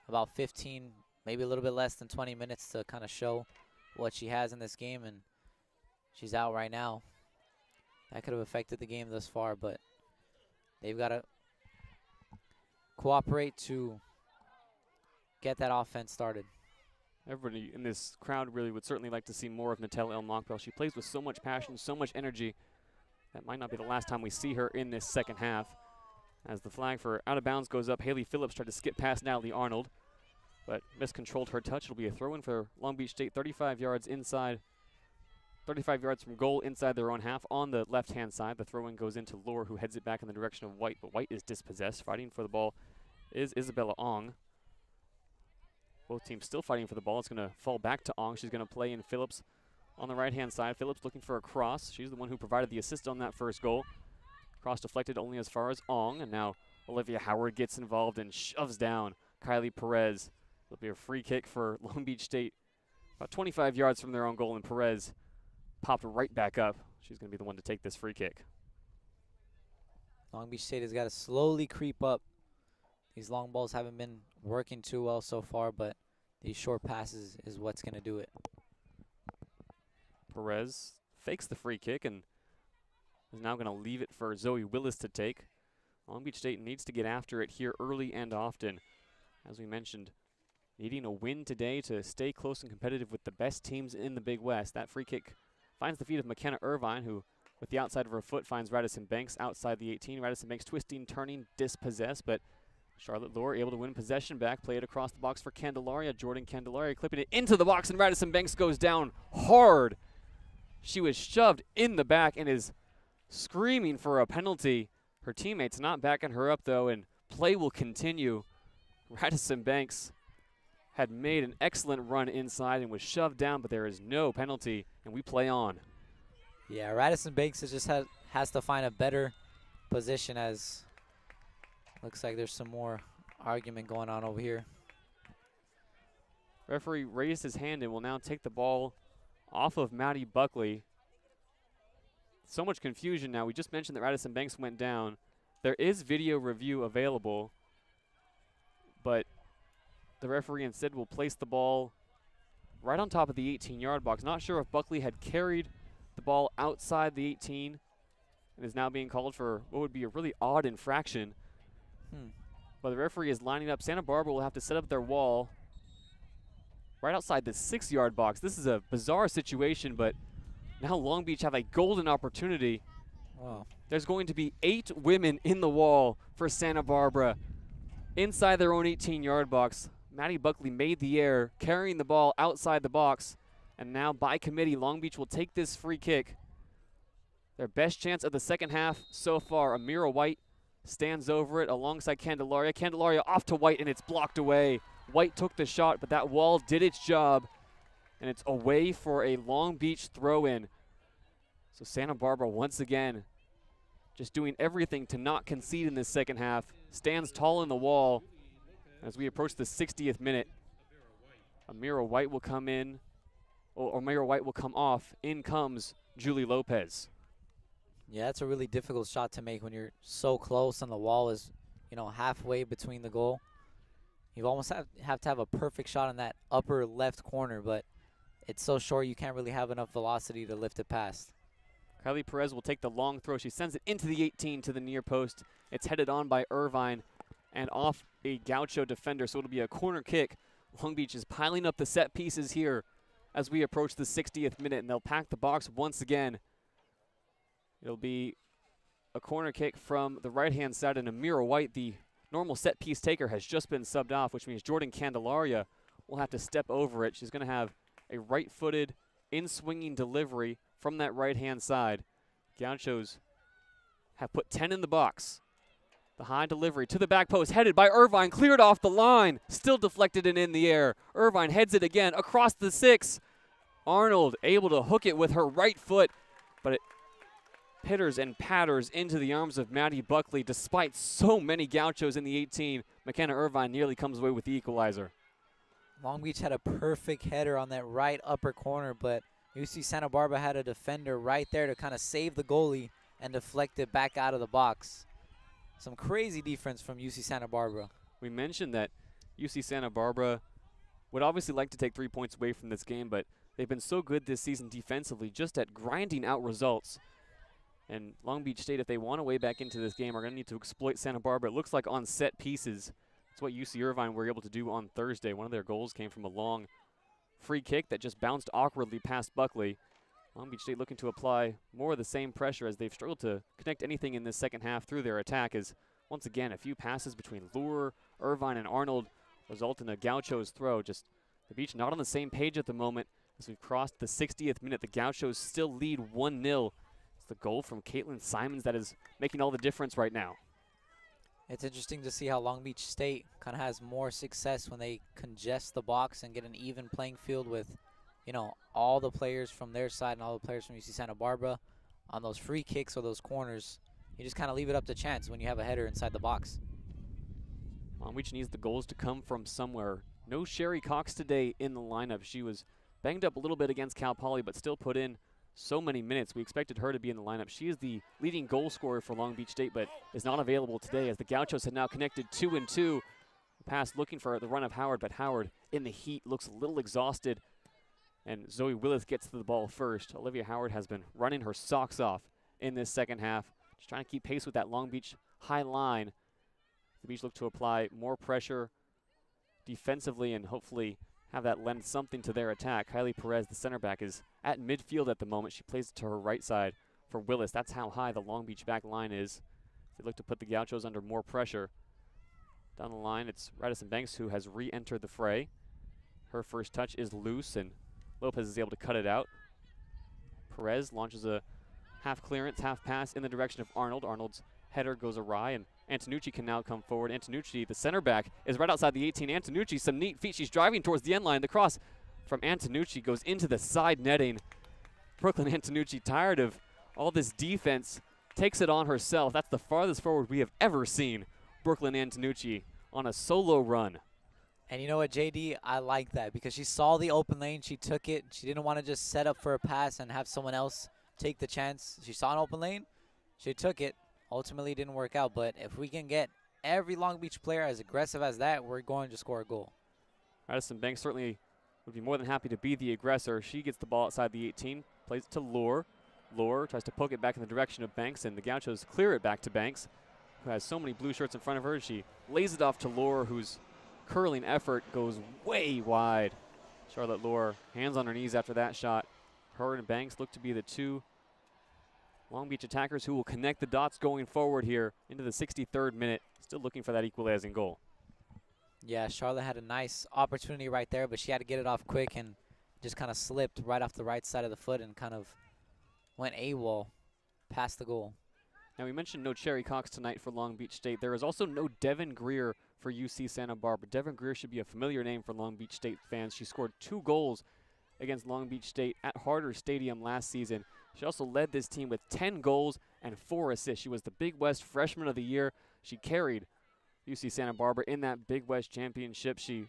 about 15, maybe a little bit less than 20 minutes to kind of show what she has in this game, and she's out right now. That could have affected the game thus far, but they've got to cooperate to get that offense started. Everybody in this crowd really would certainly like to see more of Natel El Mockbel. She plays with so much passion, so much energy. That might not be the last time we see her in this second half. As the flag for out of bounds goes up, Haley Phillips tried to skip past Natalie Arnold, but miscontrolled her touch. It'll be a throw-in for Long Beach State, 35 yards inside, 35 yards from goal inside their own half on the left-hand side. The throw-in goes into Lohr, who heads it back in the direction of White, but White is dispossessed. Fighting for the ball is Isabella Ong. Both teams still fighting for the ball. It's going to fall back to Ong. She's going to play in Phillips on the right-hand side. Phillips looking for a cross. She's the one who provided the assist on that first goal. Cross deflected only as far as Ong, and now Olivia Howard gets involved and shoves down Kylie Perez. It'll be a free kick for Long Beach State, about 25 yards from their own goal, and Perez popped right back up. She's going to be the one to take this free kick. Long Beach State has got to slowly creep up. These long balls haven't been working too well so far, but these short passes is what's going to do it. Perez fakes the free kick and is now going to leave it for Zoe Willis to take. Long Beach State needs to get after it here early and often. As we mentioned, needing a win today to stay close and competitive with the best teams in the Big West. That free kick finds the feet of McKenna Irvine, who with the outside of her foot finds Radisson Banks outside the 18. Radisson Banks twisting, turning, dispossessed, but Charlotte Lohr able to win possession back, play it across the box for Candelaria. Jordan Candelaria clipping it into the box, and Radisson Banks goes down hard. She was shoved in the back and is screaming for a penalty. Her teammates not backing her up, though, and play will continue. Radisson Banks had made an excellent run inside and was shoved down, but there is no penalty, and we play on. Yeah, Radisson Banks has to find a better position, as looks like there's some more argument going on over here. Referee raised his hand and will now take the ball off of Maddie Buckley. So much confusion now. We just mentioned that Radisson Banks went down. There is video review available, but the referee instead will place the ball right on top of the 18-yard box. Not sure if Buckley had carried the ball outside the 18 and is now being called for what would be a really odd infraction. But the referee is lining up. Santa Barbara will have to set up their wall right outside the 6-yard box. This is a bizarre situation, but now Long Beach have a golden opportunity. Wow. There's going to be 8 women in the wall for Santa Barbara inside their own 18-yard box. Maddie Buckley made the error, carrying the ball outside the box. And now by committee, Long Beach will take this free kick. Their best chance of the second half so far. Amira White stands over it alongside Candelaria. Candelaria off to White, and it's blocked away. White took the shot, but that wall did its job, and it's away for a Long Beach throw-in. So Santa Barbara once again just doing everything to not concede in this second half. Stands tall in the wall as we approach the 60th minute. Amira White will come in. Amira White will come off. In comes Julie Lopez. Yeah, that's a really difficult shot to make when you're so close and the wall is, halfway between the goal. You almost have to have a perfect shot in that upper left corner, but it's so short you can't really have enough velocity to lift it past. Kylie Perez will take the long throw. She sends it into the 18 to the near post. It's headed on by Irvine and off a Gaucho defender, so it'll be a corner kick. Long Beach is piling up the set pieces here as we approach the 60th minute, and they'll pack the box once again. It'll be a corner kick from the right-hand side, and Amira White, the normal set piece taker, has just been subbed off, which means Jordan Candelaria will have to step over it. She's going to have a right-footed, in-swinging delivery from that right-hand side. Gauchos have put 10 in the box. The high delivery to the back post, headed by Irvine, cleared off the line, still deflected and in the air. Irvine heads it again across the 6. Arnold able to hook it with her right foot, but it pitters and patters into the arms of Maddie Buckley. Despite so many Gauchos in the 18, McKenna Irvine nearly comes away with the equalizer. Long Beach had a perfect header on that right upper corner, but UC Santa Barbara had a defender right there to kind of save the goalie and deflect it back out of the box. Some crazy defense from UC Santa Barbara. We mentioned that UC Santa Barbara would obviously like to take 3 points away from this game, but they've been so good this season defensively, just at grinding out results. And Long Beach State, if they want to way back into this game, are going to need to exploit Santa Barbara. It looks like on set pieces. That's what UC Irvine were able to do on Thursday. One of their goals came from a long free kick that just bounced awkwardly past Buckley. Long Beach State looking to apply more of the same pressure as they've struggled to connect anything in this second half through their attack, as once again a few passes between Lohr, Irvine, and Arnold result in a Gauchos throw. Just the Beach not on the same page at the moment as we've crossed the 60th minute. The Gauchos still lead 1-0. It's the goal from Caitlin Simons that is making all the difference right now. It's interesting to see how Long Beach State kind of has more success when they congest the box and get an even playing field with you know, all the players from their side and all the players from UC Santa Barbara on those free kicks or those corners. You just kind of leave it up to chance when you have a header inside the box. Long Beach needs the goals to come from somewhere. No Sherry Cox today in the lineup. She was banged up a little bit against Cal Poly, but still put in so many minutes. We expected her to be in the lineup. She is the leading goal scorer for Long Beach State, but is not available today as the Gauchos have now connected 2-2. Pass looking for the run of Howard, but Howard in the heat looks a little exhausted, and Zoe Willis gets to the ball first. Olivia Howard has been running her socks off in this second half, just trying to keep pace with that Long Beach high line. The Beach look to apply more pressure defensively and hopefully have that lend something to their attack. Kylie Perez, the center back, is at midfield at the moment. She plays it to her right side for Willis. That's how high the Long Beach back line is. They look to put the Gauchos under more pressure. Down the line, it's Radisson Banks who has re-entered the fray. Her first touch is loose, and Lopez is able to cut it out. Perez launches a half clearance, half pass in the direction of Arnold. Arnold's header goes awry, and Antonucci can now come forward. Antonucci, the center back, is right outside the 18. Antonucci, some neat feet. She's driving towards the end line. The cross from Antonucci goes into the side netting. Brooklyn Antonucci, tired of all this defense, takes it on herself. That's the farthest forward we have ever seen Brooklyn Antonucci on a solo run. And you know what, JayDe, I like that because she saw the open lane, she took it. She didn't want to just set up for a pass and have someone else take the chance. She saw an open lane, she took it. Ultimately, it didn't work out, but if we can get every Long Beach player as aggressive as that, we're going to score a goal. Radisson Banks certainly would be more than happy to be the aggressor. She gets the ball outside the 18, plays it to Lure. Lure tries to poke it back in the direction of Banks, and the Gauchos clear it back to Banks, who has so many blue shirts in front of her. She lays it off to Lure, whose curling effort goes way wide. Charlotte Lure, hands on her knees after that shot. Her and Banks look to be the two Long Beach attackers who will connect the dots going forward here into the 63rd minute. Still looking for that equalizing goal. Yeah, Charlotte had a nice opportunity right there, but she had to get it off quick and just kind of slipped right off the right side of the foot and kind of went AWOL past the goal. Now, we mentioned no Cherry Cox tonight for Long Beach State. There is also no Devin Greer for UC Santa Barbara. Devin Greer should be a familiar name for Long Beach State fans. She scored 2 goals against Long Beach State at Harder Stadium last season. She also led this team with 10 goals and 4 assists. She was the Big West Freshman of the Year. She carried UC Santa Barbara in that Big West Championship. She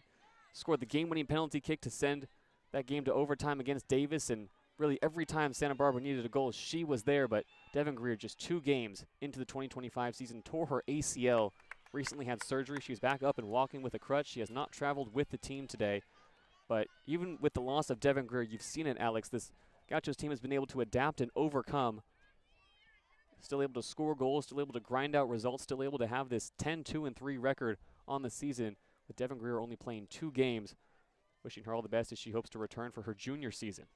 scored the game-winning penalty kick to send that game to overtime against Davis, and really every time Santa Barbara needed a goal, she was there. But Devin Greer, just 2 games into the 2025 season, tore her ACL, recently had surgery. She's back up and walking with a crutch. She has not traveled with the team today. But even with the loss of Devin Greer, you've seen it, Alex, this Gauchos team has been able to adapt and overcome. Still able to score goals, still able to grind out results, still able to have this 10-2-3 record on the season, with Devin Greer only playing 2 games. Wishing her all the best as she hopes to return for her junior season.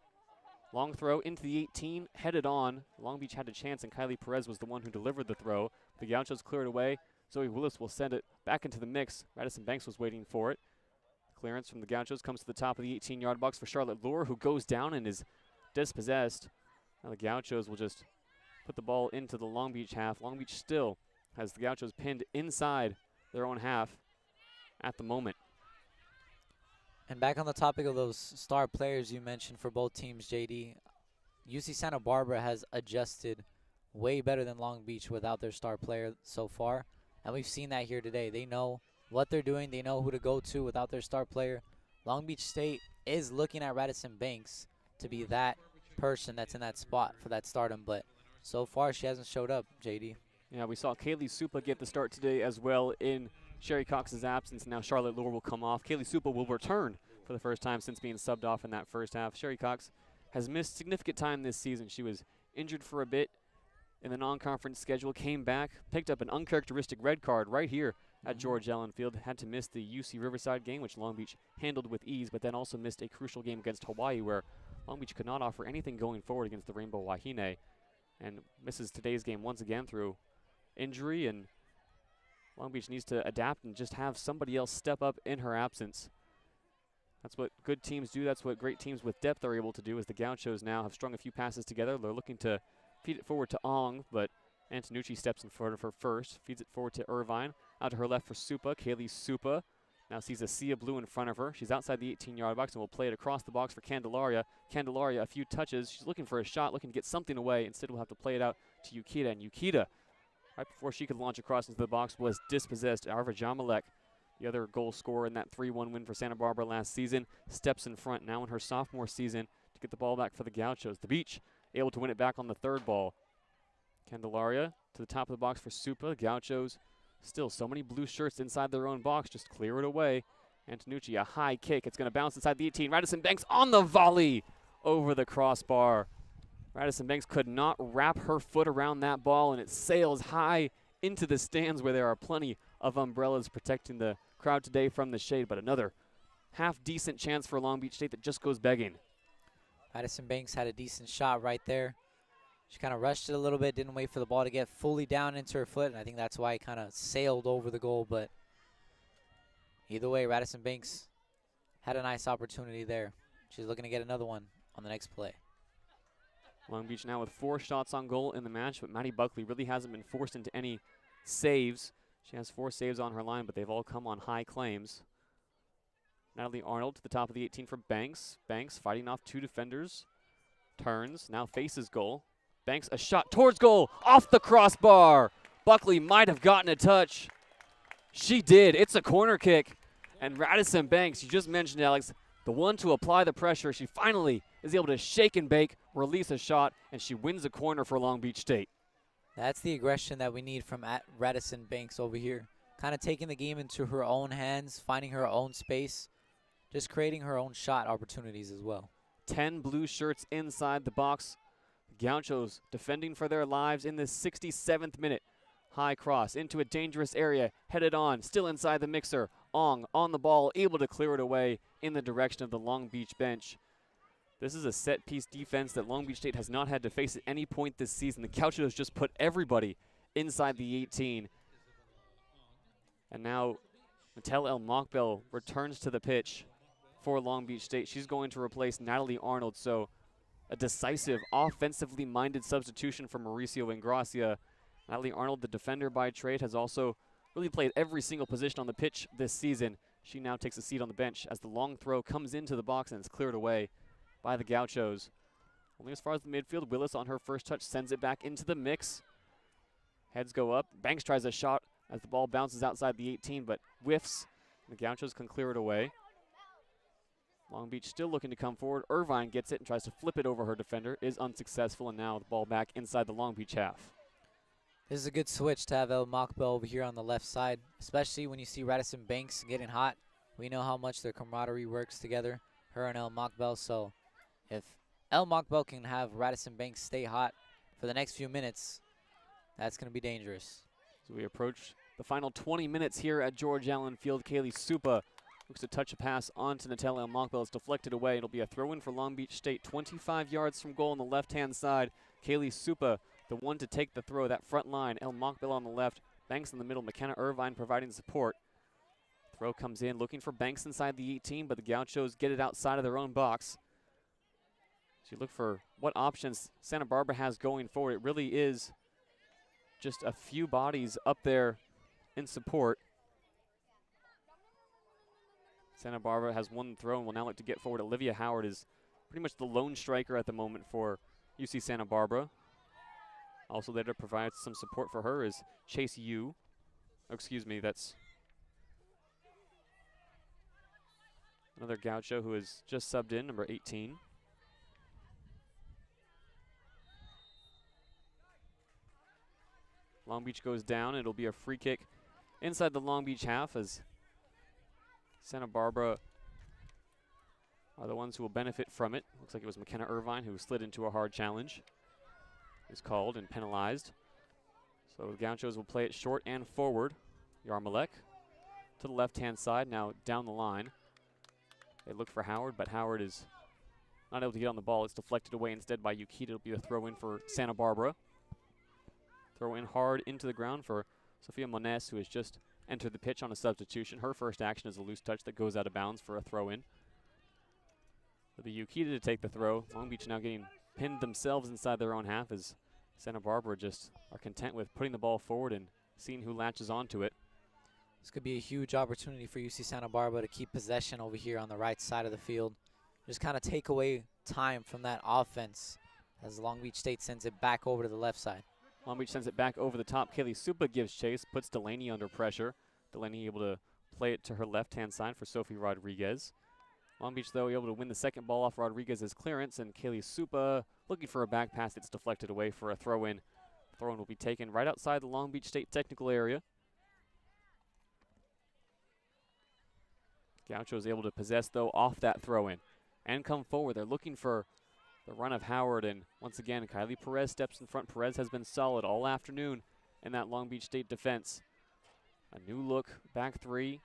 Long throw into the 18, headed on. Long Beach had a chance, and Kylie Perez was the one who delivered the throw. The Gauchos cleared away. Zoe Willis will send it back into the mix. Radisson Banks was waiting for it. Clearance from the Gauchos comes to the top of the 18-yard box for Charlotte Lure, who goes down and is dispossessed. Now the Gauchos will just put the ball into the Long Beach half. Long Beach still has the Gauchos pinned inside their own half at the moment. And back on the topic of those star players you mentioned for both teams, JayDe, UC Santa Barbara has adjusted way better than Long Beach without their star player so far. And we've seen that here today. They know what they're doing. They know who to go to without their star player. Long Beach State is looking at Radisson Banks to be that person that's in that spot for that stardom, but so far she hasn't showed up, JayDe. Yeah, we saw Kaylee Supa get the start today as well in Sherry Cox's absence. Now Charlotte Lure will come off. Kaylee Supa will return for the first time since being subbed off in that first half. Sherry Cox has missed significant time this season. She was injured for a bit in the non-conference schedule, came back, picked up an uncharacteristic red card right here at George Allen Field, had to miss the UC Riverside game, which Long Beach handled with ease, but then also missed a crucial game against Hawaii where Long Beach could not offer anything going forward against the Rainbow Wahine, and misses today's game once again through injury, and Long Beach needs to adapt and just have somebody else step up in her absence. That's what good teams do. That's what great teams with depth are able to do, as the Gauchos now have strung a few passes together. They're looking to feed it forward to Ong, but Antonucci steps in front of her first, feeds it forward to Irvine. Out to her left for Supa, Kaylee Supa. Now sees a sea of blue in front of her. She's outside the 18-yard box and will play it across the box for Candelaria. Candelaria, a few touches. She's looking for a shot, looking to get something away. Instead, we'll have to play it out to Yukita. And Yukita, right before she could launch across into the box, was dispossessed. Arva Jamalek, the other goal scorer in that 3-1 win for Santa Barbara last season, steps in front now in her sophomore season to get the ball back for the Gauchos. The Beach able to win it back on the third ball. Candelaria to the top of the box for Supa. The Gauchos still so many blue shirts inside their own box. Just clear it away. Antonucci, a high kick. It's going to bounce inside the 18. Radisson Banks on the volley over the crossbar. Radisson Banks could not wrap her foot around that ball, and it sails high into the stands where there are plenty of umbrellas protecting the crowd today from the shade. But another half-decent chance for Long Beach State that just goes begging. Radisson Banks had a decent shot right there. She kind of rushed it a little bit, didn't wait for the ball to get fully down into her foot, and I think that's why it kind of sailed over the goal. But either way, Radisson Banks had a nice opportunity there. She's looking to get another one on the next play. Long Beach now with 4 shots on goal in the match, but Maddie Buckley really hasn't been forced into any saves. She has 4 saves on her line, but they've all come on high claims. Natalie Arnold to the top of the 18 for Banks. Banks fighting off 2 defenders. Turns, now faces goal. Banks, a shot towards goal, off the crossbar. Buckley might have gotten a touch. She did. It's a corner kick. And Radisson Banks, you just mentioned, Alex, the one to apply the pressure. She finally is able to shake and bake, release a shot, and she wins a corner for Long Beach State. That's the aggression that we need from Radisson Banks over here. Kind of taking the game into her own hands, finding her own space, just creating her own shot opportunities as well. 10 blue shirts inside the box. Gauchos defending for their lives in the 67th minute. High cross into a dangerous area, headed on, still inside the mixer. Ong on the ball, able to clear it away in the direction of the Long Beach bench. This is a set-piece defense that Long Beach State has not had to face at any point this season. The Gauchos just put everybody inside the 18. And now Mattel El Mokbel returns to the pitch for Long Beach State. She's going to replace Natalie Arnold, so a decisive, offensively minded substitution for Mauricio Ingracia. Natalie Arnold, the defender by trade, has also really played every single position on the pitch this season. She now takes a seat on the bench as the long throw comes into the box and is cleared away by the Gauchos. Only as far as the midfield. Willis on her first touch sends it back into the mix. Heads go up. Banks tries a shot as the ball bounces outside the 18, but whiffs. The Gauchos can clear it away. Long Beach still looking to come forward. Irvine gets it and tries to flip it over her defender. Is unsuccessful, and now the ball back inside the Long Beach half. This is a good switch to have El Mokbel over here on the left side, especially when you see Radisson Banks getting hot. We know how much their camaraderie works together, her and El Mokbel. So if El Mokbel can have Radisson Banks stay hot for the next few minutes, that's going to be dangerous. So we approach the final 20 minutes here at George Allen Field. Kaylee Supa looks to touch a pass onto Natalia El Mokbel. It's deflected away. It'll be a throw-in for Long Beach State. 25 yards from goal on the left-hand side. Kaylee Supa, the one to take the throw. That front line, El Mokbel on the left, Banks in the middle, McKenna Irvine providing support. Throw comes in, looking for Banks inside the 18, but the Gauchos get it outside of their own box. So you look for what options Santa Barbara has going forward. It really is just a few bodies up there in support. Santa Barbara has one throw and will now look to get forward. Olivia Howard is pretty much the lone striker at the moment for UC Santa Barbara. Also there to provide some support for her is Chase Yu. Oh, excuse me, that's another Gaucho who has just subbed in, number 18. Long Beach goes down. It'll be a free kick inside the Long Beach half as Santa Barbara are the ones who will benefit from it. Looks like it was McKenna Irvine who slid into a hard challenge. Is called and penalized. So the Gauchos will play it short and forward. Yarmalek to the left-hand side, now down the line. They look for Howard, but Howard is not able to get on the ball. It's deflected away instead by Yukita. It'll be a throw-in for Santa Barbara. Throw in hard into the ground for Sophia Mones, who has just entered the pitch on a substitution. Her first action is a loose touch that goes out of bounds for a throw-in. It'll be Yukita to take the throw. Long Beach now getting pinned themselves inside their own half as Santa Barbara just are content with putting the ball forward and seeing who latches onto it. This could be a huge opportunity for UC Santa Barbara to keep possession over here on the right side of the field. Just kind of take away time from that offense as Long Beach State sends it back over to the left side. Long Beach sends it back over the top. Kaylee Supa gives chase, puts Delaney under pressure. Delaney able to play it to her left-hand side for Sophie Rodriguez. Long Beach, though, able to win the second ball off Rodriguez's clearance, and Kaylee Supa looking for a back pass. It's deflected away for a throw-in. Throw-in will be taken right outside the Long Beach State technical area. Gauchos able to possess, though, off that throw-in and come forward. They're looking for the run of Howard, and once again, Kylie Perez steps in front. Perez has been solid all afternoon in that Long Beach State defense. A new look back three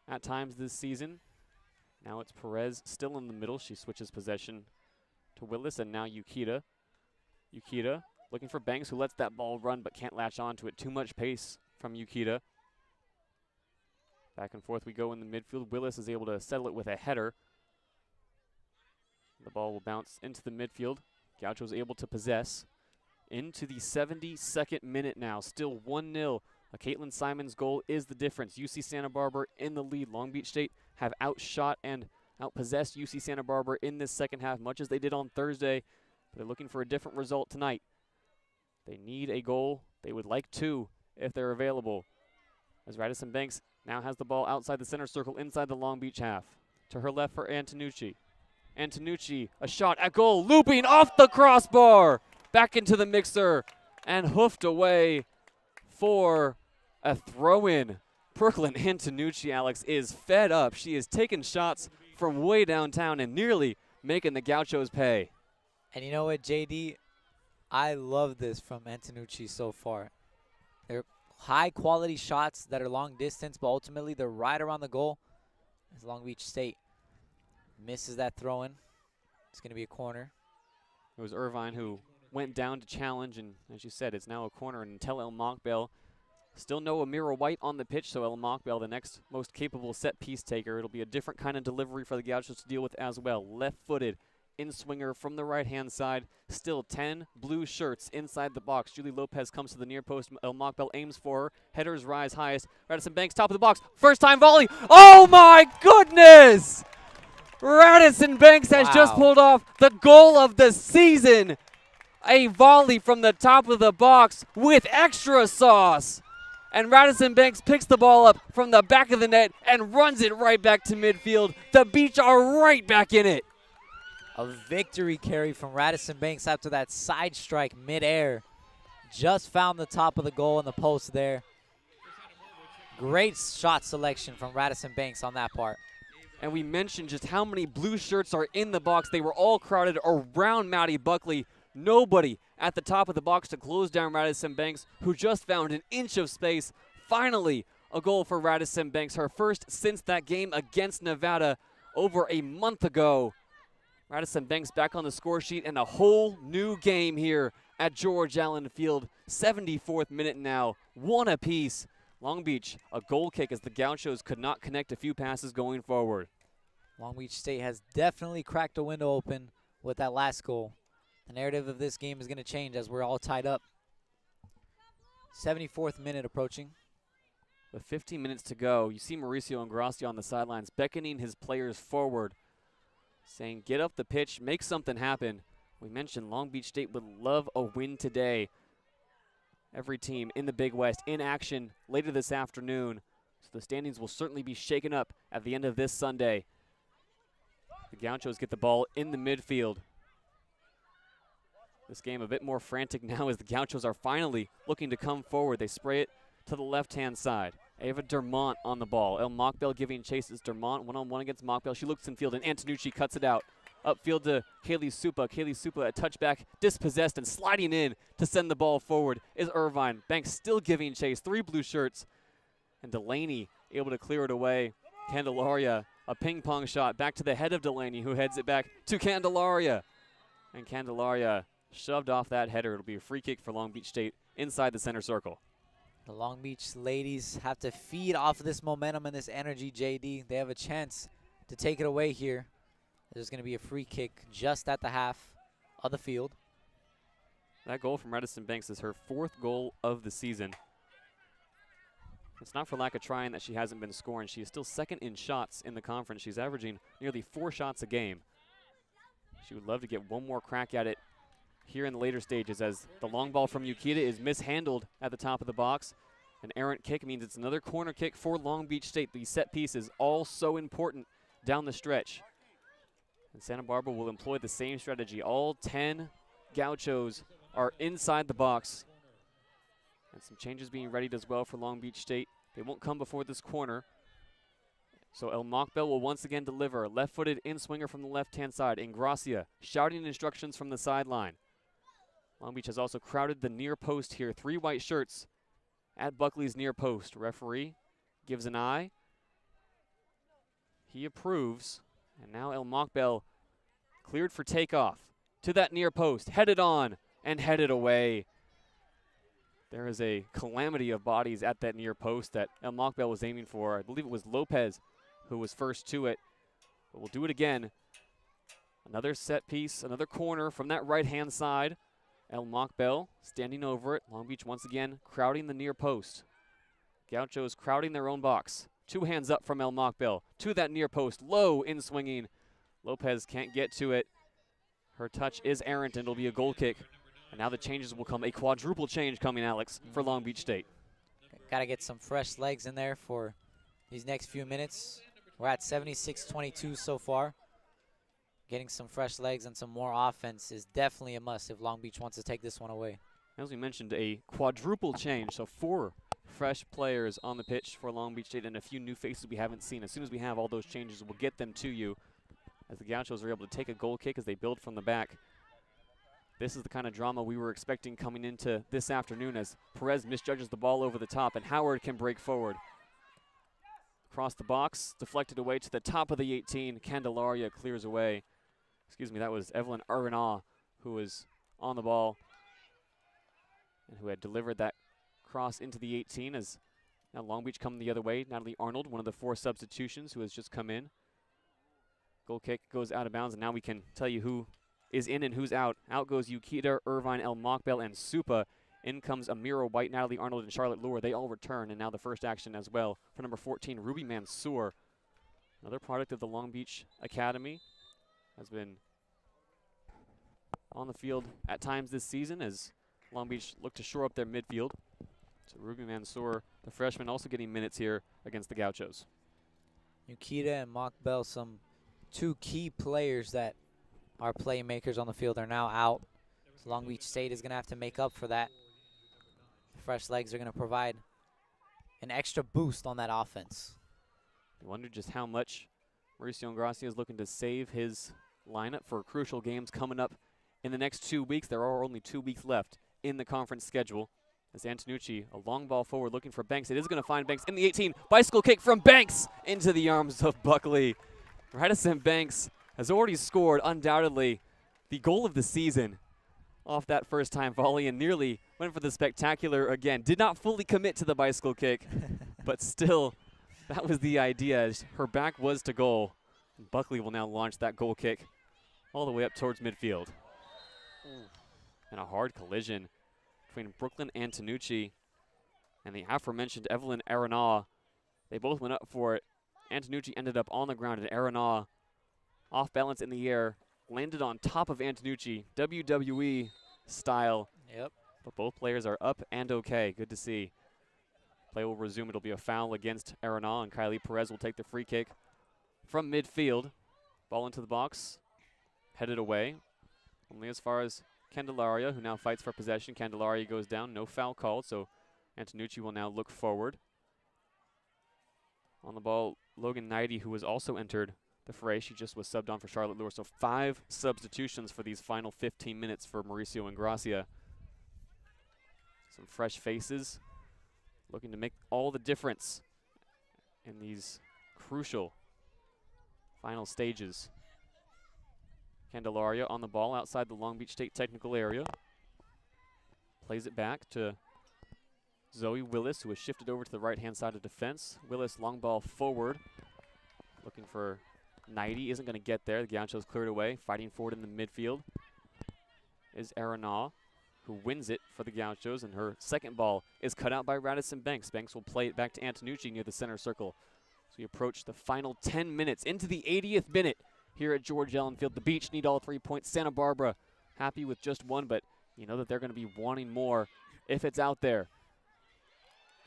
at times this season. Now it's Perez still in the middle. She switches possession to Willis, and now Yukita. Yukita looking for Banks, who lets that ball run but can't latch onto it. Too much pace from Yukita. Back and forth we go in the midfield. Willis is able to settle it with a header. The ball will bounce into the midfield. Gauchos able to possess into the 72nd minute now. Still 1-0. A Caitlin Simons goal is the difference. UC Santa Barbara in the lead. Long Beach State have outshot and outpossessed UC Santa Barbara in this second half, much as they did on Thursday. But they're looking for a different result tonight. They need a goal. They would like two if they're available. As Radisson Banks now has the ball outside the center circle, inside the Long Beach half. To her left for Antonucci. Antonucci, a shot at goal, looping off the crossbar. Back into the mixer and hoofed away for a throw-in. Brooklyn Antonucci, Alex, is fed up. She is taking shots from way downtown and nearly making the Gauchos pay. And you know what, JayDe? I love this from Antonucci so far. They're high-quality shots that are long distance, but ultimately they're right around the goal. As Long Beach State misses that throw-in, it's going to be a corner. It was Irvine who went down to challenge, and as you said, it's now a corner until El Mockbell. Still no Amira White on the pitch, so El Mockbell, the next most capable set-piece taker. It'll be a different kind of delivery for the Gauchos to deal with as well. Left-footed in-swinger from the right-hand side. Still 10 blue shirts inside the box. Julie Lopez comes to the near post. El Mockbell aims for her. Headers rise highest. Radisson Banks, top of the box. First-time volley. Oh, my goodness! Radisson Banks has just pulled off the goal of the season. A volley from the top of the box with extra sauce. And Radisson Banks picks the ball up from the back of the net and runs it right back to midfield. The Beach are right back in it. A victory carry from Radisson Banks after that side strike midair. Just found the top of the goal in the post there. Great shot selection from Radisson Banks on that part. And we mentioned just how many blue shirts are in the box. They were all crowded around Maddie Buckley. Nobody at the top of the box to close down Radisson Banks, who just found an inch of space. Finally, a goal for Radisson Banks, her first since that game against Nevada over a month ago. Radisson Banks back on the score sheet and a whole new game here at George Allen Field. 74th minute now, one apiece. Long Beach, a goal kick as the Gauchos could not connect a few passes going forward. Long Beach State has definitely cracked a window open with that last goal. The narrative of this game is going to change as we're all tied up. 74th minute approaching. With 15 minutes to go, you see Mauricio Ingrassia on the sidelines beckoning his players forward, saying, get up the pitch, make something happen. We mentioned Long Beach State would love a win today. Every team in the Big West in action later this afternoon. So the standings will certainly be shaken up at the end of this Sunday. The Gauchos get the ball in the midfield. This game a bit more frantic now as the Gauchos are finally looking to come forward. They spray it to the left-hand side. Ava Dermont on the ball. El Mockbell giving chase as Dermont one-on-one against Mockbell. She looks in field, and Antonucci cuts it out. Upfield to Kaylee Supa. Kaylee Supa, a touchback, dispossessed, and sliding in to send the ball forward is Irvine. Banks still giving chase. 3 blue shirts. And Delaney able to clear it away. Candelaria, a ping-pong shot back to the head of Delaney, who heads it back to Candelaria. And Candelaria shoved off that header. It'll be a free kick for Long Beach State inside the center circle. The Long Beach ladies have to feed off of this momentum and this energy, JayDe. They have a chance to take it away here. There's going to be a free kick just at the half of the field. That goal from Radisson Banks is her 4th goal of the season. It's not for lack of trying that she hasn't been scoring. She is still second in shots in the conference. She's averaging nearly 4 shots a game. She would love to get one more crack at it here in the later stages, as the long ball from Yukita is mishandled at the top of the box. An errant kick means it's another corner kick for Long Beach State. These set pieces all so important down the stretch. And Santa Barbara will employ the same strategy. All 10 Gauchos are inside the box. And some changes being readied as well for Long Beach State. They won't come before this corner. So El Mokbel will once again deliver. Left-footed in-swinger from the left-hand side. Ingracia shouting instructions from the sideline. Long Beach has also crowded the near post here. 3 white shirts at Buckley's near post. Referee gives an eye. He approves. And now El Mokbel cleared for takeoff. To that near post. Headed on and headed away. There is a calamity of bodies at that near post that El Mokbel was aiming for. I believe it was Lopez who was first to it. But we'll do it again. Another set piece, another corner from that right-hand side. El Mokbel standing over it. Long Beach once again crowding the near post. Gauchos crowding their own box. 2 hands up from El Mokbel to that near post. Low in swinging. Lopez can't get to it. Her touch is errant and it'll be a goal kick. And now the changes will come. A quadruple change coming, Alex, for Long Beach State. Got to get some fresh legs in there for these next few minutes. We're at 76-22 so far. Getting some fresh legs and some more offense is definitely a must if Long Beach wants to take this one away. As we mentioned, a quadruple change, so 4 fresh players on the pitch for Long Beach State and a few new faces we haven't seen. As soon as we have all those changes, we'll get them to you as the Gauchos are able to take a goal kick as they build from the back. This is the kind of drama we were expecting coming into this afternoon, as Perez misjudges the ball over the top and Howard can break forward. Across the box, deflected away to the top of the 18. Candelaria clears away. Excuse me, that was Evelyn Arana who was on the ball and who had delivered that cross into the 18, as now Long Beach come the other way. Natalie Arnold, one of the 4 substitutions who has just come in. Goal kick goes out of bounds, and now we can tell you who is in and who's out. Out goes Yukita, Irvine, El Mokbel, and Supa. In comes Amira White, Natalie Arnold, and Charlotte Lure. They all return, and now the first action as well for number 14, Ruby Mansour. Another product of the Long Beach Academy. Has been on the field at times this season as Long Beach look to shore up their midfield. So Ruby Mansour, the freshman, also getting minutes here against the Gauchos. Yukita and Mokbel, some 2 key players that are playmakers on the field, are now out. So Long Beach State is going to have to make up for that. The fresh legs are going to provide an extra boost on that offense. I wonder just how much Mauricio Ingracia is looking to save his lineup for crucial games coming up in the next 2 weeks. There are only 2 weeks left in the conference schedule. As Antonucci, a long ball forward looking for Banks. It is going to find Banks in the 18. Bicycle kick from Banks into the arms of Buckley. Radisson Banks has already scored, undoubtedly, the goal of the season off that first-time volley and nearly went for the spectacular again. Did not fully commit to the bicycle kick, but still, that was the idea. Her back was to goal. Buckley will now launch that goal kick all the way up towards midfield. And a hard collision between Brooklyn Antonucci and the aforementioned Evelyn Arana. They both went up for it. Antonucci ended up on the ground, and Arana, off balance in the air, landed on top of Antonucci, WWE style. Yep. But both players are up and okay. Good to see. Play will resume. It'll be a foul against Arana, and Kylie Perez will take the free kick from midfield. Ball into the box, headed away. Only as far as Candelaria, who now fights for possession. Candelaria goes down, no foul called, so Antonucci will now look forward. On the ball, Logan Knighty, who was also entered the fray. She just was subbed on for Charlotte Lure, so 5 substitutions for these final 15 minutes for Mauricio Ingracia. Some fresh faces looking to make all the difference in these crucial final stages. Candelaria on the ball outside the Long Beach State technical area. Plays it back to Zoe Willis, who has shifted over to the right-hand side of defense. Willis, long ball forward. Looking for Knighty, isn't going to get there. The Gauchos cleared away. Fighting forward in the midfield is Arana. who wins it for the Gauchos, and her second ball is cut out by Radisson Banks. Banks will play it back to Antonucci near the center circle. So we approach the final 10 minutes into the 80th minute here at George Allen Field. The Beach need all 3 points. Santa Barbara happy with just one, but you know that they're going to be wanting more if it's out there.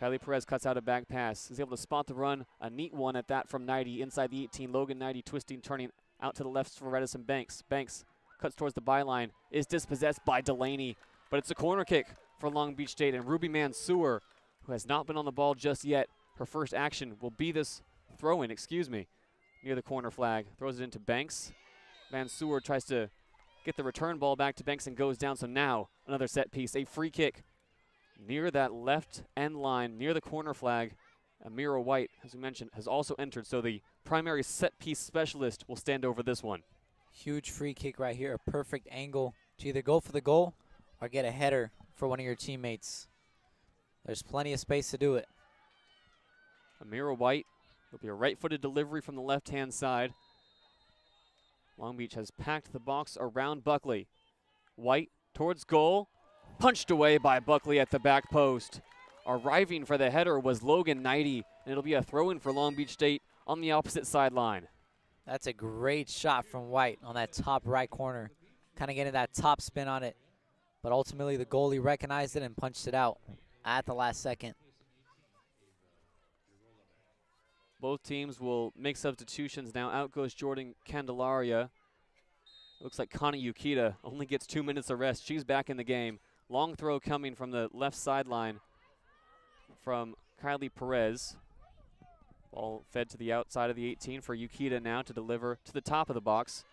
Kylie Perez cuts out a back pass. Is able to spot the run. A neat one at that from 90 inside the 18. Logan 90 twisting, turning out to the left for Radisson Banks. Banks cuts towards the byline. Is dispossessed by Delaney, but it's a corner kick for Long Beach State. And Ruby Mansour, who has not been on the ball just yet, her first action will be this throw-in, near the corner flag. Throws it into Banks. Mansour tries to get the return ball back to Banks and goes down. So now another set piece, a free kick near that left end line, near the corner flag. Amira White, as we mentioned, has also entered. So the primary set piece specialist will stand over this one. Huge free kick right here, a perfect angle to either go for the goal or get a header for one of your teammates. There's plenty of space to do it. Amira White, will be a right-footed delivery from the left-hand side. Long Beach has packed the box around Buckley. White towards goal, punched away by Buckley at the back post. Arriving for the header was Logan 90, and it'll be a throw-in for Long Beach State on the opposite sideline. That's a great shot from White on that top right corner, kind of getting that top spin on it. But ultimately, the goalie recognized it and punched it out at the last second. Both teams will make substitutions now. Out goes Jordan Candelaria. Looks like Connie Yukita only gets 2 minutes of rest. She's back in the game. Long throw coming from the left sideline from Kylie Perez. Ball fed to the outside of the 18 for Yukita now to deliver to the top of the box.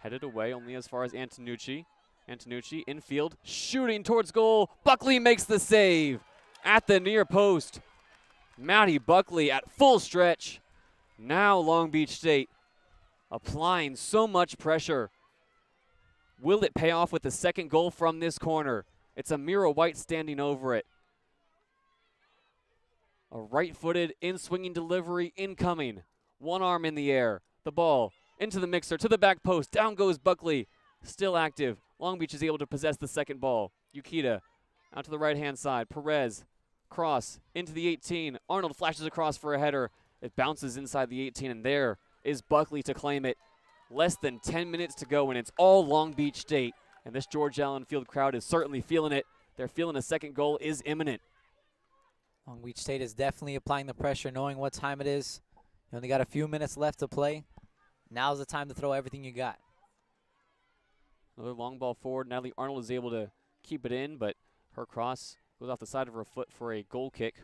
Headed away only as far as Antonucci. Antonucci infield, shooting towards goal. Buckley makes the save at the near post. Maddie Buckley at full stretch. Now Long Beach State applying so much pressure. Will it pay off with the second goal from this corner? It's Amira White standing over it. A right-footed, in-swinging delivery incoming. One arm in the air. The ball into the mixer, to the back post. Down goes Buckley, still active. Long Beach is able to possess the second ball. Yukita out to the right-hand side. Perez, cross into the 18. Arnold flashes across for a header. It bounces inside the 18, and there is Buckley to claim it. Less than 10 minutes to go, and it's all Long Beach State. And this George Allen Field crowd is certainly feeling it. They're feeling a second goal is imminent. Long Beach State is definitely applying the pressure, knowing what time it is. You only got a few minutes left to play. Now's the time to throw everything you got. Another long ball forward. Natalie Arnold is able to keep it in, but her cross goes off the side of her foot for a goal kick.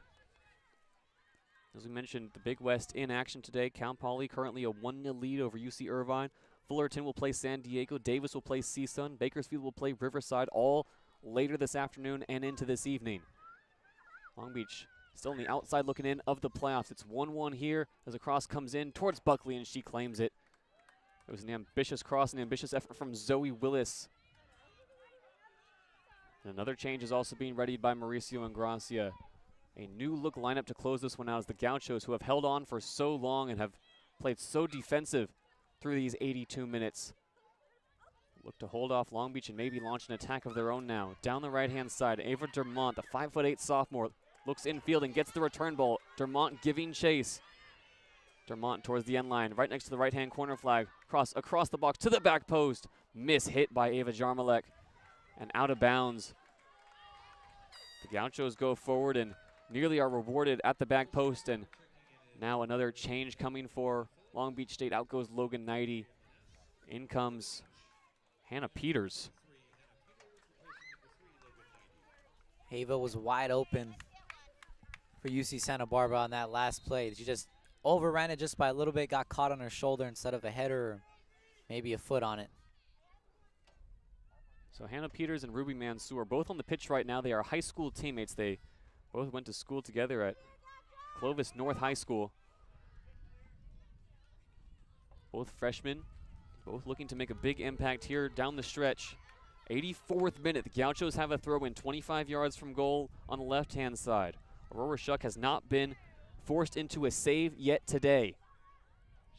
As we mentioned, the Big West in action today. Cal Poly currently a 1-0 lead over UC Irvine. Fullerton will play San Diego. Davis will play CSUN. Bakersfield will play Riverside, all later this afternoon and into this evening. Long Beach still on the outside looking in of the playoffs. It's 1-1 here as a cross comes in towards Buckley, and she claims it. It was an ambitious cross, an ambitious effort from Zoe Willis. And another change is also being readied by Mauricio Ingracia. A new look lineup to close this one out as the Gauchos, who have held on for so long and have played so defensive through these 82 minutes, look to hold off Long Beach and maybe launch an attack of their own now. Down the right-hand side, Ava Dermont, the 5'8" sophomore, looks infield and gets the return ball. Dermont giving chase. Dermont towards the end line, right next to the right-hand corner flag. Cross across the box to the back post. Miss hit by Ava Jarmalek and out of bounds. The Gauchos go forward and nearly are rewarded at the back post, and now another change coming for Long Beach State. Out goes Logan Knighty. In comes Hannah Peters. Ava was wide open for UC Santa Barbara on that last play. She just overran it just by a little bit, got caught on her shoulder instead of a header or maybe a foot on it. So Hannah Peters and Ruby Mansour both on the pitch right now. They are high school teammates. They both went to school together at Clovis North High School. Both freshmen, both looking to make a big impact here down the stretch. 84th minute, the Gauchos have a throw in 25 yards from goal on the left-hand side. Aurora Shuck has not been forced into a save yet today.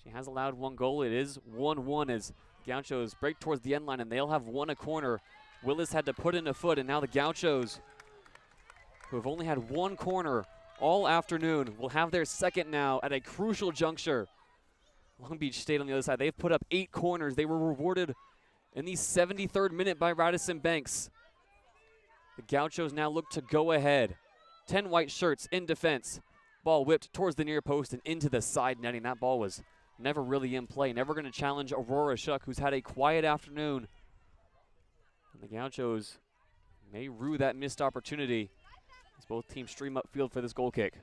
She has allowed one goal. It is 1-1 as Gauchos break towards the end line, and they'll have won a corner Willis had to put in a foot, and now the Gauchos, who have only had one corner all afternoon, will have their second now at a crucial juncture. Long Beach State on the other side, they've put up 8 corners. They were rewarded in the 73rd minute by Radisson Banks. The Gauchos now look to go ahead. 10 white shirts in defense. Ball whipped towards the near post and into the side netting. That ball was never really in play. Never going to challenge Aurora Shuck, who's had a quiet afternoon. And the Gauchos may rue that missed opportunity as both teams stream upfield for this goal kick.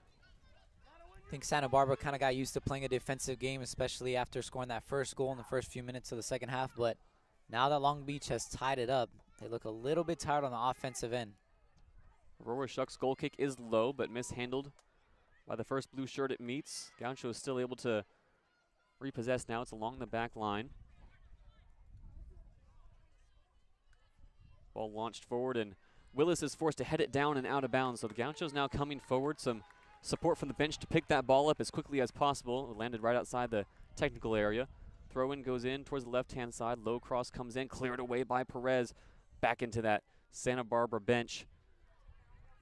I think Santa Barbara kind of got used to playing a defensive game, especially after scoring that first goal in the first few minutes of the second half. But now that Long Beach has tied it up, they look a little bit tired on the offensive end. Aurora Shuck's goal kick is low, but mishandled by the first blue shirt it meets. Gaucho is still able to repossess now. It's along the back line. Ball launched forward, and Willis is forced to head it down and out of bounds. So the Gauchos now coming forward. Some support from the bench to pick that ball up as quickly as possible. It landed right outside the technical area. Throw-in goes in towards the left-hand side. Low cross comes in, cleared away by Perez. Back into that Santa Barbara bench.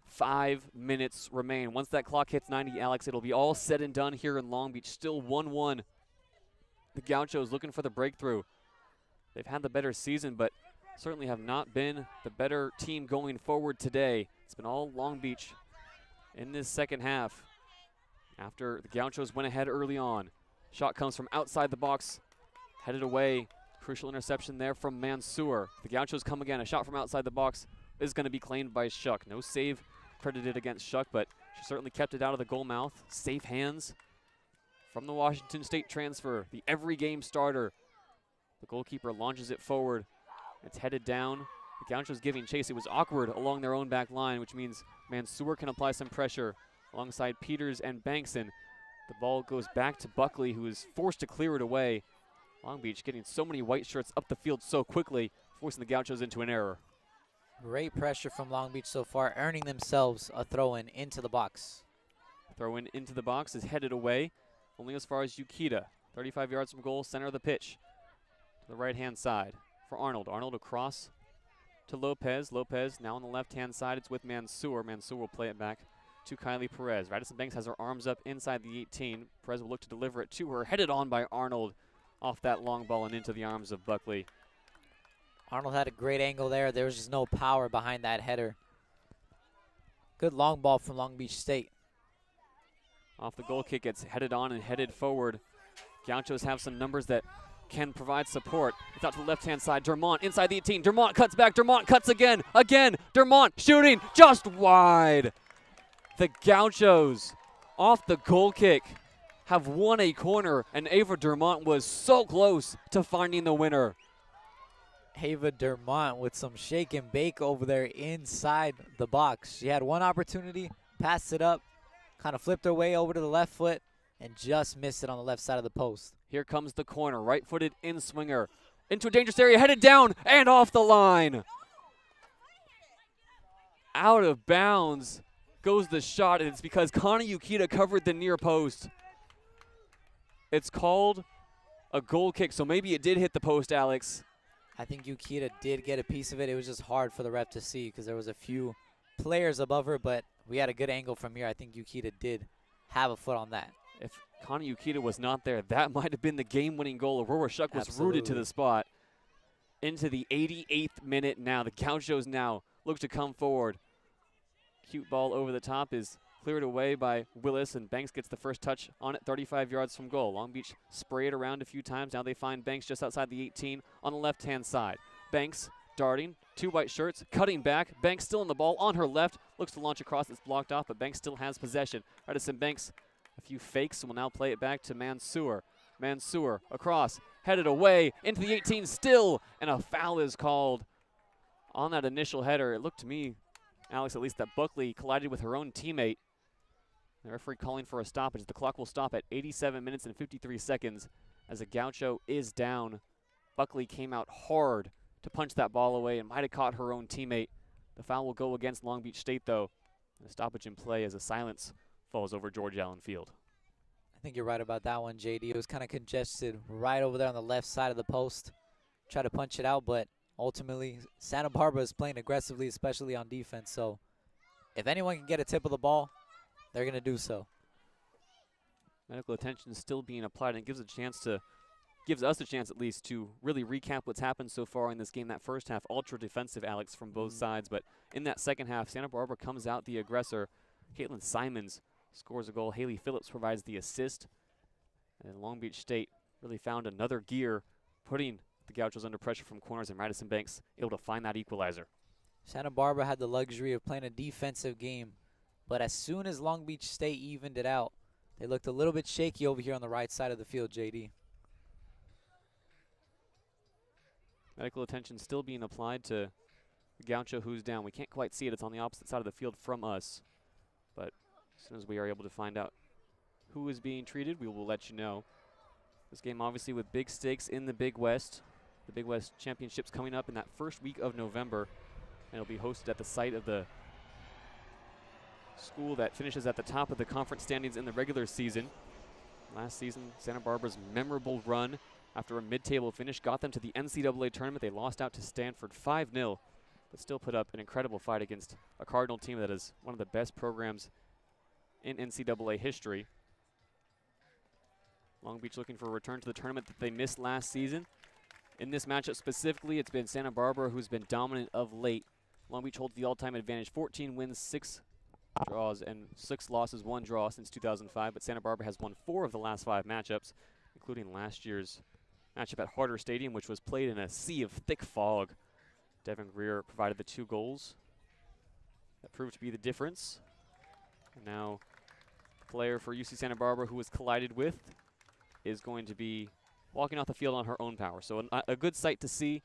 5 minutes remain. Once that clock hits 90, Alex, it'll be all said and done here in Long Beach. Still 1-1. The Gauchos looking for the breakthrough. They've had the better season, but certainly have not been the better team going forward today. It's been all Long Beach in this second half after the Gauchos went ahead early on. Shot comes from outside the box, headed away. Crucial interception there from Mansour. The Gauchos come again. A shot from outside the box is going to be claimed by Shuck. No save credited against Shuck, but she certainly kept it out of the goal mouth. Safe hands from the Washington State transfer, the every game starter. The goalkeeper launches it forward. It's headed down. The Gauchos giving chase. It was awkward along their own back line, which means Mansour can apply some pressure alongside Peters and Bankson. The ball goes back to Buckley, who is forced to clear it away. Long Beach getting so many white shirts up the field so quickly, forcing the Gauchos into an error. Great pressure from Long Beach so far, earning themselves a throw-in into the box. Throw-in into the box is headed away, only as far as Yukita. 35 yards from goal, center of the pitch. To the right-hand side for Arnold. Arnold across to Lopez. Lopez now on the left-hand side. It's with Mansour. Mansour will play it back to Kylie Perez. Radisson Banks has her arms up inside the 18. Perez will look to deliver it to her. Headed on by Arnold off that long ball and into the arms of Buckley. Arnold had a great angle there. There was just no power behind that header. Good long ball from Long Beach State. Off the goal kick, it's headed on and headed forward. Gauchos have some numbers that can provide support. It's out to the left-hand side. Dermont inside the 18. Dermont cuts back. Dermont cuts again. Dermont shooting just wide. The Gauchos off the goal kick have won a corner, and Ava Dermont was so close to finding the winner. Ava Dermont with some shake and bake over there inside the box. She had one opportunity, passed it up, kind of flipped her way over to the left foot, and just missed it on the left side of the post. Here comes the corner, right-footed in-swinger. Into a dangerous area, headed down and off the line. Out of bounds goes the shot, and it's because Connie Yukita covered the near post. It's called a goal kick, so maybe it did hit the post, Alex. I think Yukita did get a piece of it. It was just hard for the ref to see because there was a few players above her, but we had a good angle from here. I think Yukita did have a foot on that. If Connie Yukita was not there, that might have been the game-winning goal. Aurora Shuck was Absolutely rooted to the spot. Into the 88th minute now. The Gauchos now look to come forward. Cute ball over the top is cleared away by Willis, and Banks gets the first touch on it 35 yards from goal. Long Beach spray it around a few times. Now they find Banks just outside the 18 on the left-hand side. Banks darting, 2 white shirts, cutting back. Banks still in the ball on her left. Looks to launch across. It's blocked off, but Banks still has possession. Radisson Banks, a few fakes, and will now play it back to Mansour. Mansour across, headed away into the 18 still, and a foul is called on that initial header. It looked to me, Alex, at least, that Buckley collided with her own teammate. The referee calling for a stoppage. The clock will stop at 87 minutes and 53 seconds as a Gaucho is down. Buckley came out hard to punch that ball away and might have caught her own teammate. The foul will go against Long Beach State, though. And a stoppage in play as a silence falls over George Allen Field. I think you're right about that one, JayDe. It was kind of congested right over there on the left side of the post. Tried to punch it out, but ultimately, Santa Barbara is playing aggressively, especially on defense. So if anyone can get a tip of the ball, they're going to do so. Medical attention is still being applied, and it gives us a chance at least to really recap what's happened so far in this game. That first half, ultra defensive, Alex, from both sides. But in that second half, Santa Barbara comes out the aggressor. Caitlin Simons scores a goal. Haley Phillips provides the assist. And Long Beach State really found another gear, putting the Gauchos under pressure from corners, and Madison Banks able to find that equalizer. Santa Barbara had the luxury of playing a defensive game, but as soon as Long Beach State evened it out, they looked a little bit shaky over here on the right side of the field, JayDe. Medical attention still being applied to the Gaucho who's down. We can't quite see it. It's on the opposite side of the field from us. But as soon as we are able to find out who is being treated, we will let you know. This game obviously with big stakes in the Big West. The Big West Championships coming up in that first week of November. And it'll be hosted at the site of the school that finishes at the top of the conference standings in the regular season. Last season, Santa Barbara's memorable run after a mid-table finish got them to the NCAA tournament. They lost out to Stanford 5-0, but still put up an incredible fight against a Cardinal team that is one of the best programs in NCAA history. Long Beach looking for a return to the tournament that they missed last season. In this matchup specifically, it's been Santa Barbara who's been dominant of late. Long Beach holds the all-time advantage, 14 wins, 6 draws, and 6 losses, 1 draw since 2005, but Santa Barbara has won 4 of the last 5 matchups, including last year's matchup at Harder Stadium, which was played in a sea of thick fog. Devin Greer provided the 2 goals. That proved to be the difference. And now the player for UC Santa Barbara who was collided with is going to be walking off the field on her own power. So a good sight to see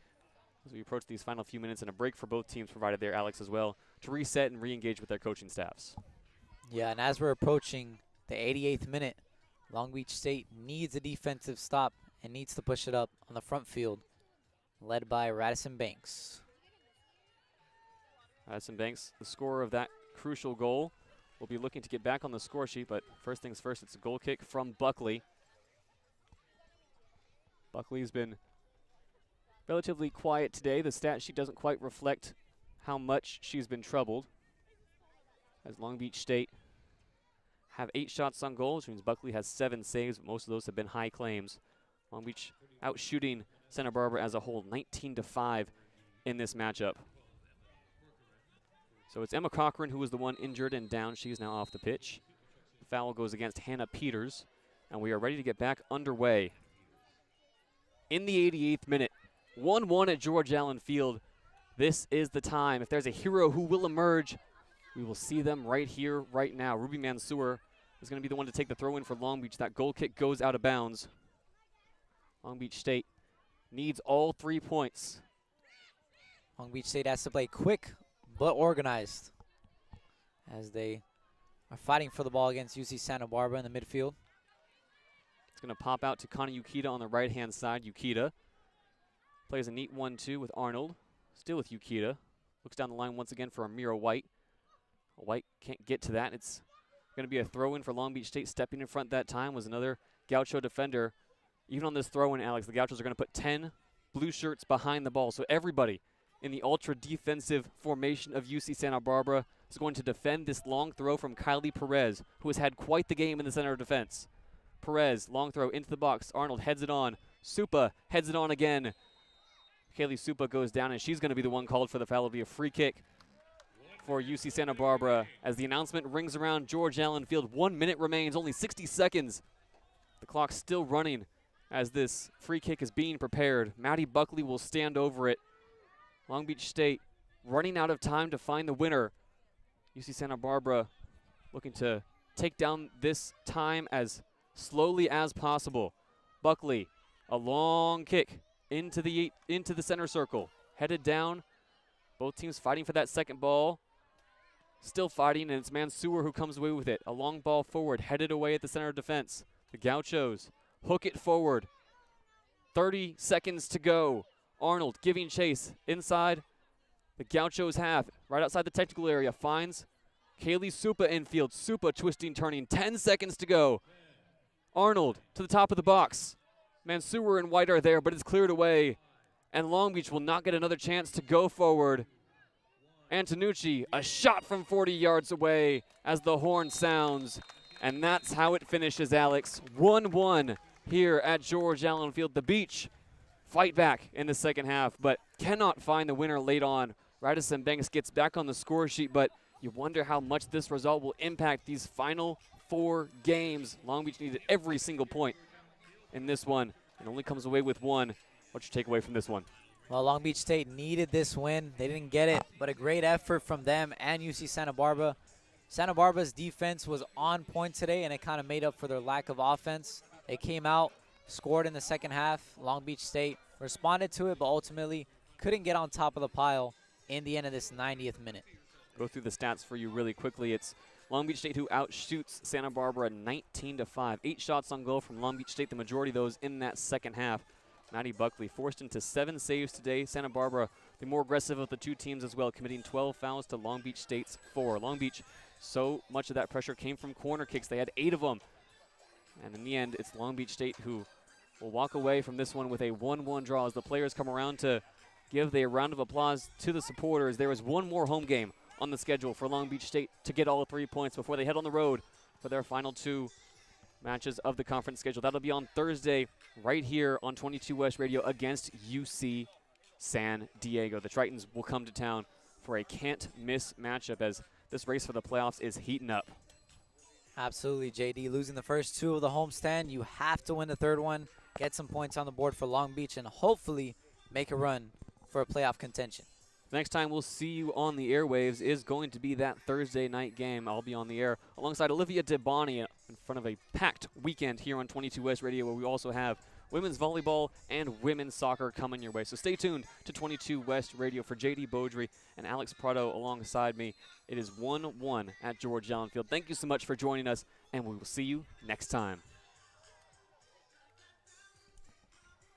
as we approach these final few minutes, and a break for both teams provided there, Alex, as well, to reset and re-engage with their coaching staffs. Yeah, and as we're approaching the 88th minute, Long Beach State needs a defensive stop and needs to push it up on the front field, led by Radisson Banks. Madison Banks, the scorer of that crucial goal, will be looking to get back on the score sheet, but first things first, it's a goal kick from Buckley. Buckley's been relatively quiet today. The stat sheet doesn't quite reflect how much she's been troubled, as Long Beach State have 8 shots on goal, which means Buckley has 7 saves, but most of those have been high claims. Long Beach out shooting Santa Barbara as a whole, 19-5 in this matchup. So it's Emma Cochran who was the one injured and down. She is now off the pitch. The foul goes against Hannah Peters, and we are ready to get back underway. In the 88th minute, 1-1 at George Allen Field. This is the time. If there's a hero who will emerge, we will see them right here, right now. Ruby Mansour is going to be the one to take the throw in for Long Beach. That goal kick goes out of bounds. Long Beach State needs all 3 points. Long Beach State has to play quick but organized as they are fighting for the ball against UC Santa Barbara in the midfield. It's going to pop out to Connie Ukita on the right-hand side. Ukita plays a neat 1-2 with Arnold. Still with Ukita. Looks down the line once again for Amira White. White can't get to that. It's going to be a throw-in for Long Beach State. Stepping in front that time was another Gaucho defender. Even on this throw-in, Alex, the Gauchos are going to put 10 blue shirts behind the ball. So everybody in the ultra-defensive formation of UC Santa Barbara is going to defend this long throw from Kylie Perez, who has had quite the game in the center of defense. Perez, long throw into the box. Arnold heads it on. Supa heads it on again. Kaylee Supa goes down, and she's going to be the one called for the foul. It'll be a free kick for UC Santa Barbara as the announcement rings around George Allen Field. 1 minute remains, only 60 seconds. The clock's still running as this free kick is being prepared. Maddie Buckley will stand over it. Long Beach State running out of time to find the winner. UC Santa Barbara looking to take down this time as slowly as possible. Buckley, a long kick into the center circle. Headed down. Both teams fighting for that second ball. Still fighting, and it's Mansour who comes away with it. A long ball forward, headed away at the center of defense. The Gauchos hook it forward. 30 seconds to go. Arnold giving chase inside the Gauchos half, right outside the technical area. Finds Kaylee Supa infield. Supa twisting, turning. 10 seconds to go. Arnold to the top of the box. Mansour and White are there, but it's cleared away and Long Beach will not get another chance to go forward. Antonucci, a shot from 40 yards away as the horn sounds. And that's how it finishes, Alex. 1-1 here at George Allen Field. The Beach fight back in the second half, but cannot find the winner late on. Radisson Banks gets back on the score sheet, but you wonder how much this result will impact these final 4 games. Long Beach needed every single point in this one and only comes away with 1. What's your takeaway from this one? Well, Long Beach State needed this win. They didn't get it, but a great effort from them and UC Santa Barbara. Santa Barbara's defense was on point today, and it kind of made up for their lack of offense. They came out, scored in the second half. Long Beach State responded to it, but ultimately couldn't get on top of the pile in the end of this 90th minute. Go through the stats for you really quickly. It's Long Beach State who outshoots Santa Barbara 19-5. 8 shots on goal from Long Beach State, the majority of those in that second half. Maddie Buckley forced into 7 saves today. Santa Barbara, the more aggressive of the 2 teams as well, committing 12 fouls to Long Beach State's 4. Long Beach, so much of that pressure came from corner kicks. They had 8 of them. And in the end, it's Long Beach State who will walk away from this one with a 1-1 draw as the players come around to give a round of applause to the supporters. There is one more home game on the schedule for Long Beach State to get all 3 points before they head on the road for their final 2 matches of the conference schedule. That'll be on Thursday right here on 22 West Radio against UC San Diego. The Tritons will come to town for a can't-miss matchup as this race for the playoffs is heating up. Absolutely, JayDe. Losing the first 2 of the homestand, you have to win the 3rd one, get some points on the board for Long Beach, and hopefully make a run for a playoff contention. Next time we'll see you on the airwaves is going to be that Thursday night game. I'll be on the air alongside Olivia DeBoni in front of a packed weekend here on 22 West Radio, where we also have women's volleyball and women's soccer coming your way. So stay tuned to 22 West Radio for JayDe Beaudry and Alex Prado alongside me. It is 1-1 at George Allen Field. Thank you so much for joining us, and we will see you next time.